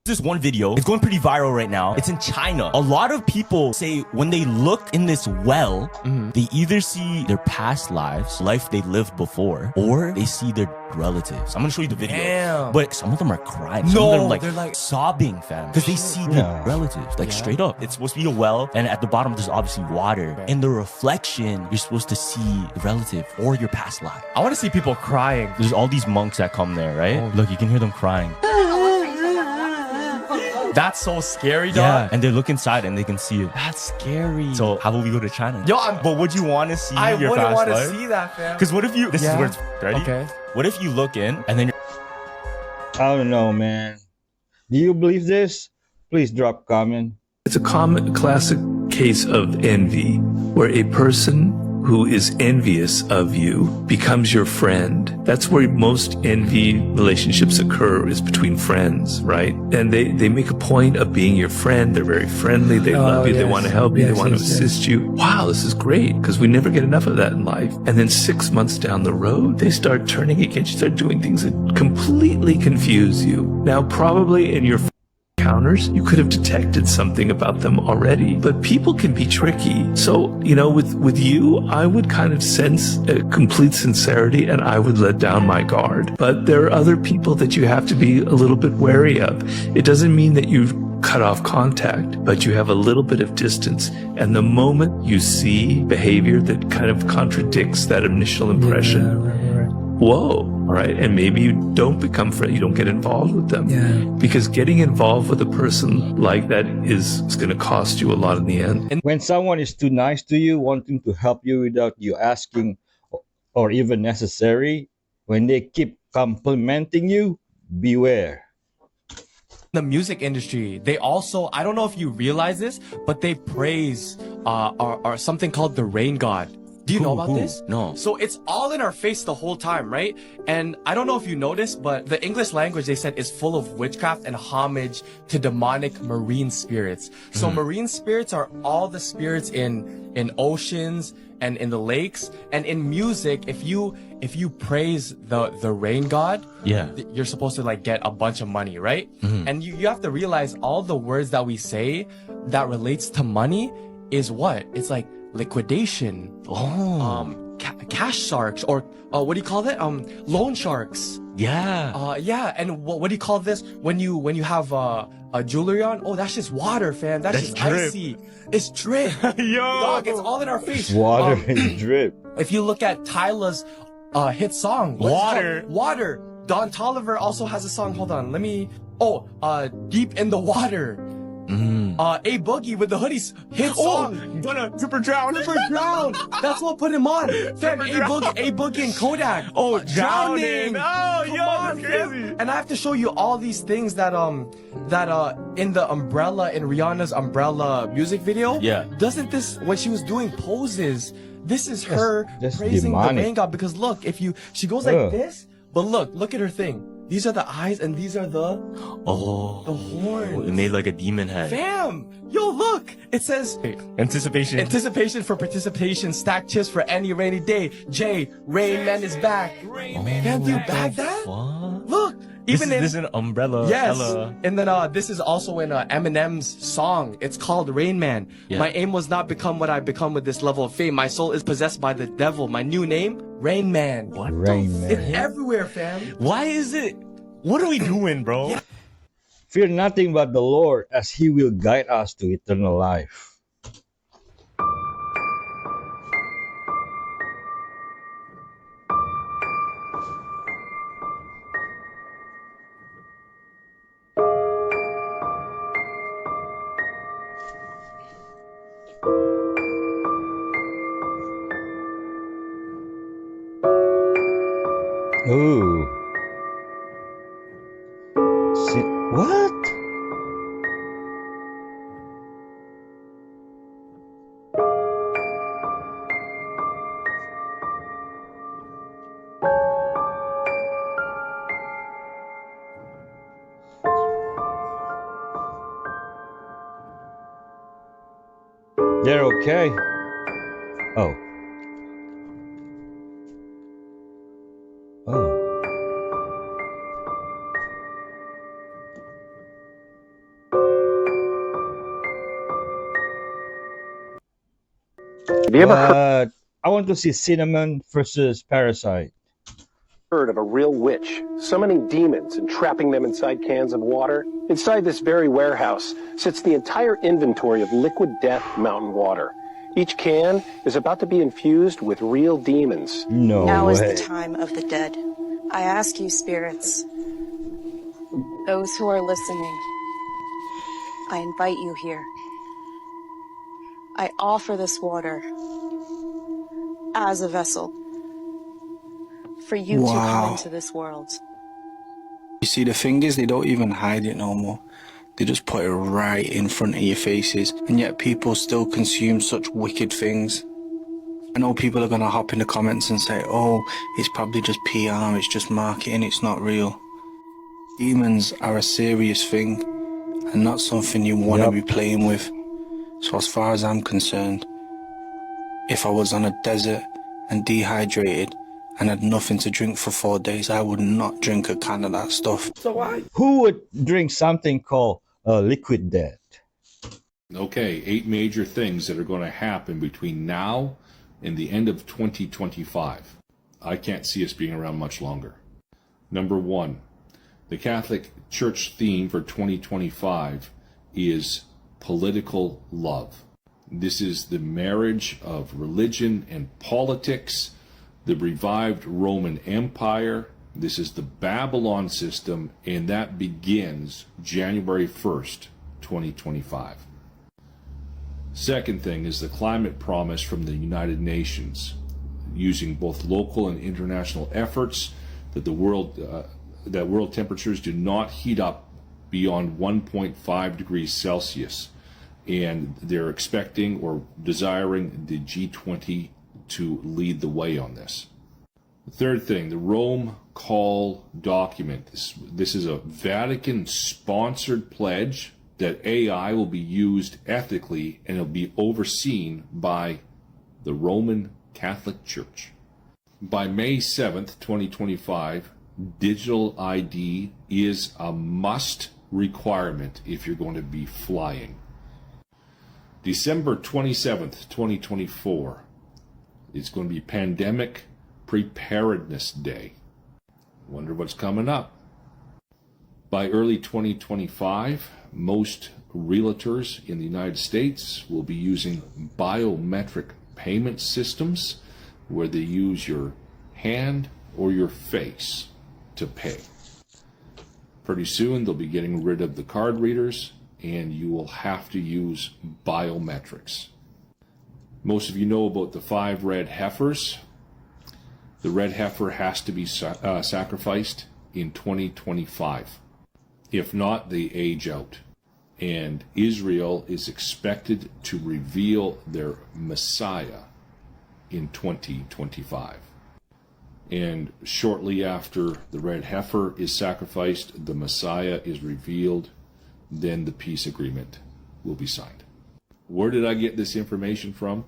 S5: This one video, it's going pretty viral right now. It's in China. A lot of people say when they look in this well, they either see their past lives, life they lived before, or they see their relatives. I'm gonna show you the video. Damn. But some of them are crying. Some of them they're like sobbing, fam. Because they see their relatives, like straight up. It's supposed to be a well, and at the bottom there's obviously water. In the reflection, you're supposed to see the relative or your past life.
S22: I want to see people crying.
S5: There's all these monks that come there, right? Look, you can hear them crying.
S22: That's so scary, dog.
S5: Yeah, and they look inside and they can see it.
S22: That's scary.
S5: So how about we go to China?
S22: Yo,
S5: but would you want to see
S22: I
S5: your
S22: wouldn't
S5: past
S22: want to
S5: life?
S22: see that, fam.
S5: Because what if you... This is where it's... Ready?
S22: Okay.
S5: What if you look in and then you're...
S1: I don't know, man. Do you believe this? Please drop a comment.
S6: It's a common classic case of envy, where a person who is envious of you becomes your friend. That's where most envy relationships occur, is between friends, right? And they make a point of being your friend. They're very friendly. They love you. They want to help you. They want to assist you. Wow, this is great, because we never get enough of that in life. And then 6 months down the road, they start turning against you, start doing things that completely confuse you. Now, probably in your encounters, you could have detected something about them already, but people can be tricky. So, you know, with you, I would kind of sense a complete sincerity and I would let down my guard. But there are other people that you have to be a little bit wary of. It doesn't mean that you've cut off contact, but you have a little bit of distance. And the moment you see behavior that kind of contradicts that initial impression, whoa, all right, and maybe you don't become friends, you don't get involved with them. Because getting involved with a person like that is going to cost you a lot in the end.
S1: And when someone is too nice to you, wanting to help you without you asking or even necessary, when they keep complimenting you, beware.
S22: The music industry, they also, I don't know if you realize this, but they praise something called the rain god. Do you know about this?
S5: No.
S22: So it's all in our face the whole time, right? And I don't know if you noticed, but the English language, they said, is full of witchcraft and homage to demonic marine spirits. So marine spirits are all the spirits in oceans and in the lakes. And in music, if you praise the rain god, you're supposed to like get a bunch of money, right? And you have to realize all the words that we say that relates to money is what? It's like liquidation, cash sharks, or what do you call that? Loan sharks.
S5: Yeah.
S22: And what do you call this when you have a jewelry on? Oh, that's just water, fam. That's just
S5: drip.
S22: Icy. It's drip.
S5: Yo,
S22: dog, it's all in our face.
S1: Water and drip.
S22: If you look at Tyla's hit song, Water. Don Toliver also has a song. Hold on, let me. Deep in the Water. A Boogie with the hoodies hit song.
S5: Gonna super drown.
S22: That's what put him on. Fam, A Boogie and Kodak. Drowning.
S5: Oh,
S22: Come
S5: yo,
S22: on,
S5: that's crazy.
S22: fam. And I have to show you all these things that in the Umbrella, in Rihanna's Umbrella music video.
S5: Yeah.
S22: Doesn't this, when she was doing poses, this is her
S1: That's
S22: praising
S1: demonic.
S22: the rain god, because look, she goes like this, but look at her thing. These are the eyes and these are the horns.
S5: It made like a demon head.
S22: Fam! Yo, look! It says
S5: Anticipation.
S22: Anticipation for participation. Stack chips for any rainy day. Jay, Rain Man is back. Fam, do you bag that?
S5: What?
S22: Look!
S5: This is an umbrella.
S7: Yes.
S5: Ella.
S7: And then this is also in Eminem's song. It's called Rain Man.
S5: Yeah.
S7: My aim was not become what I become with this level of fame. My soul is possessed by the devil. My new name, Rain Man.
S5: What
S1: Rain
S5: the
S1: Man.
S7: It's everywhere, fam.
S5: Why is it? What are we doing, bro?
S1: Fear nothing but the Lord, as He will guide us to eternal life. Ooh. What? They're okay. Oh. Oh.
S8: Have you ever
S1: But I want to see Cinnamon versus Parasite.
S8: heard of a real witch summoning demons and trapping them inside cans of water? Inside this very warehouse sits the entire inventory of liquid death mountain water. Each can is about to be infused with real demons.
S1: No
S9: Now
S1: way.
S9: is the time of the dead. I ask you, spirits, those who are listening, I invite you here. I offer this water as a vessel for you to come into this world.
S10: You see, the thing is, they don't even hide it no more. They just put it right in front of your faces, and yet people still consume such wicked things. I know people are going to hop in the comments and say, oh, it's probably just PR, it's just marketing, it's not real. Demons are a serious thing, and not something you want to be playing with. So as far as I'm concerned, if I was on a desert and dehydrated and had nothing to drink for 4 days, I would not drink a can of that stuff.
S1: So why? Who would drink something called liquid death?
S12: Okay, 8 major things that are going to happen between now and the end of 2025. I can't see us being around much longer. Number 1, the Catholic Church theme for 2025 is political love. This is the marriage of religion and politics, the revived Roman Empire. This is the Babylon system, and that begins January 1st, 2025. Second thing is the climate promise from the United Nations, using both local and international efforts that that world temperatures do not heat up beyond 1.5 degrees Celsius, and they're expecting or desiring the G20 to lead the way on this. The third thing, the Rome Call document. This is a Vatican-sponsored pledge that AI will be used ethically and it'll be overseen by the Roman Catholic Church. By May 7th, 2025, digital ID is a must requirement if you're going to be flying. December 27th, 2024, it's going to be Pandemic Preparedness Day. Wonder what's coming up. By early 2025, most realtors in the United States will be using biometric payment systems where they use your hand or your face to pay. Pretty soon they'll be getting rid of the card readers and you will have to use biometrics. Most of you know about the 5 red heifers. The red heifer has to be sacrificed in 2025. If not, they age out. And Israel is expected to reveal their Messiah in 2025. And shortly after the red heifer is sacrificed, the Messiah is revealed, then the peace agreement will be signed. Where did I get this information from?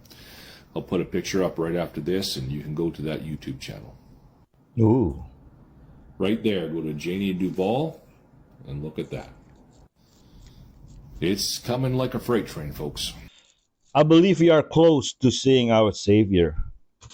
S12: I'll put a picture up right after this, and you can go to that YouTube channel.
S1: Ooh.
S12: Right there, go to Janie Duval and look at that. It's coming like a freight train, folks.
S1: I believe we are close to seeing our Savior.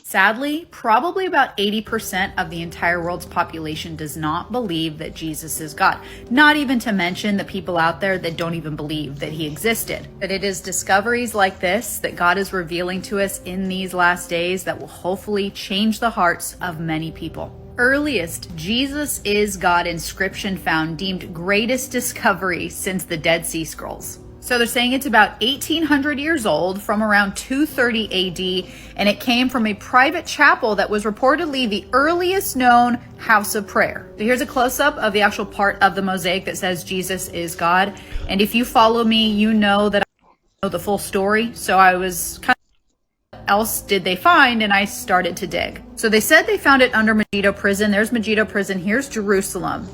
S14: Sadly, probably about 80% of the entire world's population does not believe that Jesus is God. Not even to mention the people out there that don't even believe that he existed. But it is discoveries like this that God is revealing to us in these last days that will hopefully change the hearts of many people. Earliest Jesus is God inscription found deemed greatest discovery since the Dead Sea Scrolls. So they're saying it's about 1800 years old, from around 230 AD, and it came from a private chapel that was reportedly the earliest known house of prayer. So here's a close-up of the actual part of the mosaic that says Jesus is God. And if you follow me, you know that I know the full story. So I was kind of, what else did they find? And I started to dig. So they said they found it under Megiddo prison. There's Megiddo prison. Here's Jerusalem.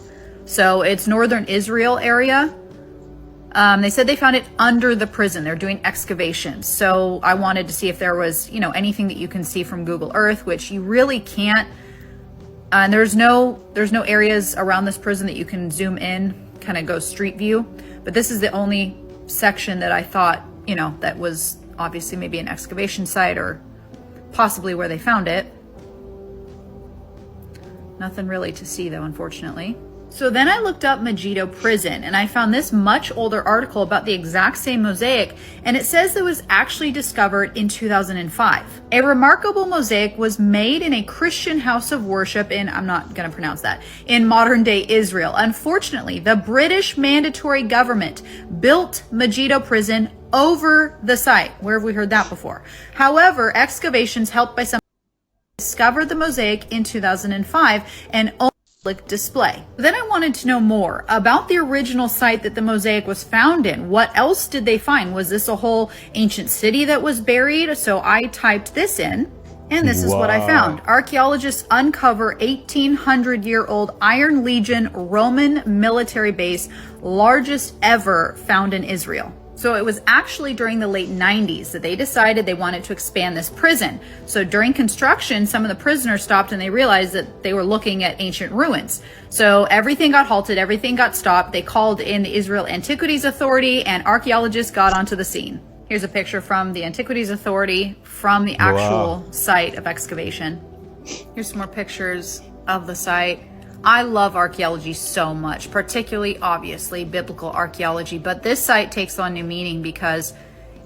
S14: So it's northern Israel area. They said they found it under the prison. They're doing excavations. So I wanted to see if there was, anything that you can see from Google Earth, which you really can't. And there's no areas around this prison that you can zoom in, kind of go street view. But this is the only section that I thought, that was obviously maybe an excavation site or possibly where they found it. Nothing really to see though, unfortunately. So then I looked up Megiddo prison and I found this much older article about the exact same mosaic, and it says it was actually discovered in 2005. A remarkable mosaic was made in a Christian house of worship in, I'm not going to pronounce that, in modern day Israel. Unfortunately, the British mandatory government built Megiddo prison over the site. Where have we heard that before? However, excavations helped by some discovered the mosaic in 2005 and display. Then I wanted to know more about the original site that the mosaic was found in. What else did they find? Was this a whole ancient city that was buried? So I typed this in, and this is what I found. Archaeologists uncover 1800-year-old Iron Legion Roman military base, largest ever found in Israel. So it was actually during the late 90s that they decided they wanted to expand this prison. So during construction, some of the prisoners stopped and they realized that they were looking at ancient ruins. So everything got halted, everything got stopped. They called in the Israel Antiquities Authority and archaeologists got onto the scene. Here's a picture from the Antiquities Authority from the actual site of excavation. Here's some more pictures of the site. I love archaeology so much, particularly, obviously, biblical archaeology. But this site takes on new meaning because,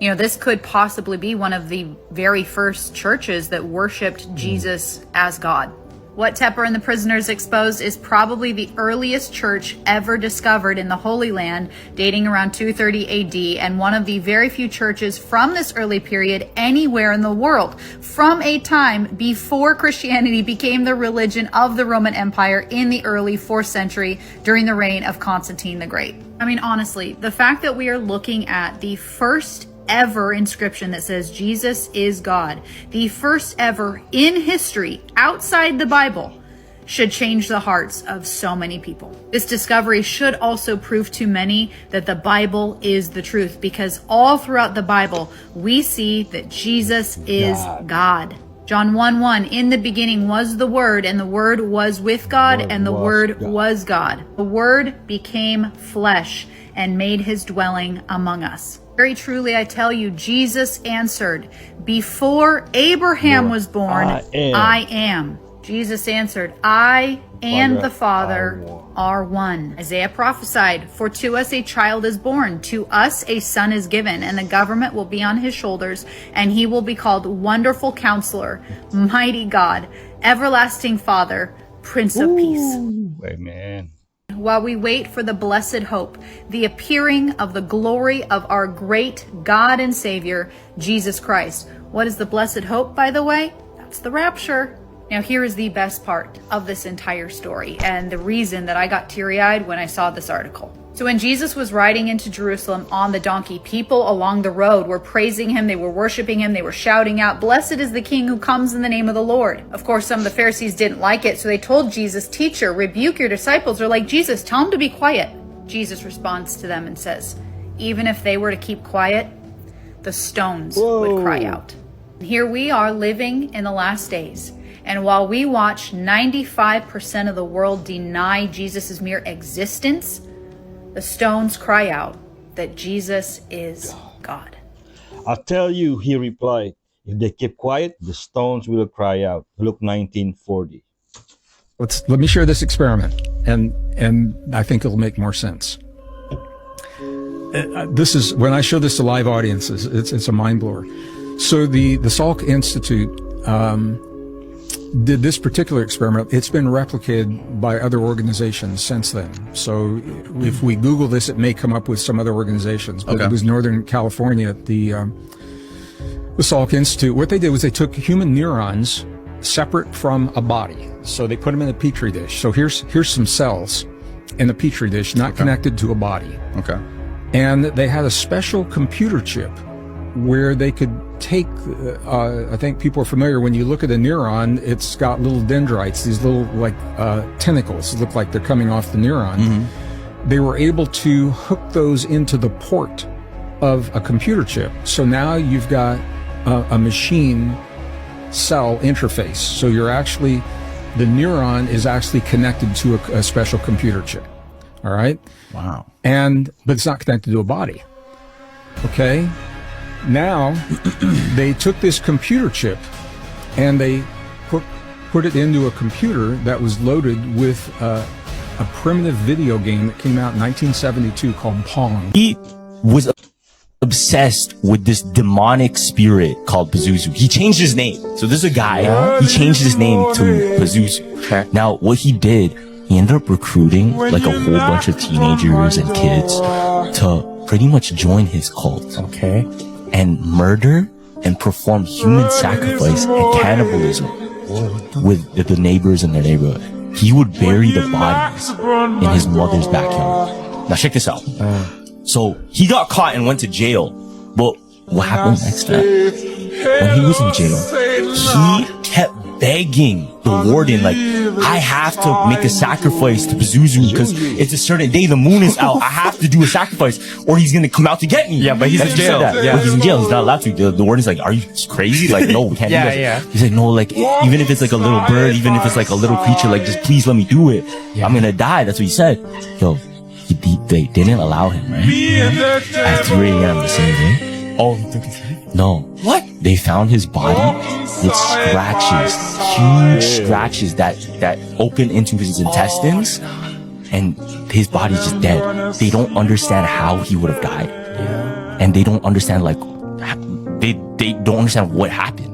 S14: this could possibly be one of the very first churches that worshipped Jesus as God. What Tepper and the prisoners exposed is probably the earliest church ever discovered in the Holy Land, dating around 230 AD, and one of the very few churches from this early period anywhere in the world, from a time before Christianity became the religion of the Roman Empire in the early 4th century during the reign of Constantine the Great. I mean, honestly, the fact that we are looking at the first ever inscription that says Jesus is God, the first ever in history outside the Bible, should change the hearts of so many people. This discovery should also prove to many that the Bible is the truth, because all throughout the Bible we see that Jesus is God. John 1:1, in the beginning was the Word, and the Word was with God, and the Word was God. The Word became flesh and made his dwelling among us. Very truly, I tell you, Jesus answered, before Abraham was born, I am. Jesus answered, I and the Father are one. Isaiah prophesied, for to us a child is born, to us a son is given, and the government will be on his shoulders, and he will be called Wonderful Counselor, Mighty God, Everlasting Father, Prince of Peace.
S1: Amen.
S14: While we wait for the blessed hope, the appearing of the glory of our great God and Savior, Jesus Christ. What is the blessed hope, by the way? That's the rapture. Now, here is the best part of this entire story, and the reason that I got teary-eyed when I saw this article. So when Jesus was riding into Jerusalem on the donkey, people along the road were praising him, they were worshiping him, they were shouting out, "Blessed is the King who comes in the name of the Lord." Of course, some of the Pharisees didn't like it, so they told Jesus, "Teacher, rebuke your disciples." They're like, "Jesus, tell them to be quiet." Jesus responds to them and says, even if they were to keep quiet, the stones would cry out. Here we are living in the last days, And while we watch 95% of the world deny Jesus' mere existence, the stones cry out that Jesus is God.
S1: I'll tell you, he replied, if they keep quiet, the stones will cry out. Luke 19:40.
S15: Let me share this experiment, and I think it'll make more sense. This is when I show this to live audiences, it's a mind blower. So the Salk Institute did this particular experiment. It's been replicated by other organizations since then. So if we Google this, it may come up with some other organizations. But it was Northern California, the Salk Institute. What they did was they took human neurons separate from a body. So they put them in a petri dish. So here's some cells in a petri dish, not connected to a body.
S16: Okay.
S15: And they had a special computer chip where they could take, I think people are familiar, when you look at a neuron, it's got little dendrites, these little like tentacles that look like they're coming off the neuron. They were able to hook those into the port of a computer chip. So now you've got a machine cell interface. So you're actually, the neuron is actually connected to a special computer chip. All right?
S16: Wow.
S15: But it's not connected to a body. Okay? Now, they took this computer chip and they put it into a computer that was loaded with a primitive video game that came out in 1972 called Pong.
S5: He was obsessed with this demonic spirit called Pazuzu. He changed his name. So this is a guy, he changed his name to Pazuzu. Now, what he did, he ended up recruiting like a whole bunch of teenagers and kids to pretty much join his cult.
S15: Okay.
S5: And murder and perform human sacrifice and cannibalism with the neighbors in their neighborhood. He would bury the bodies in his mother's backyard. Now check this out. So he got caught and went to jail. But what happened next time? When he was in jail, he kept begging the warden, like, I have to make a sacrifice to Pazuzu because it's a certain day, the moon is out. I have to do a sacrifice or he's going to come out to get me.
S7: Yeah, but he's in jail.
S5: Yeah. But he's in jail. He's not allowed to. The warden's like, are you crazy? Like, no, we can't do that. He's like, no, like, even if it's like a little bird, even if it's like a little creature, like, just please let me do it. I'm going to die. That's what he said. Yo, they didn't allow him, right? At 3 a.m. the same day.
S7: Oh, he took his...
S5: No. What? They found his body with scratches, huge scratches that open into his intestines, and his body's just dead. They don't understand how he would have died, and they don't understand they don't understand what happened.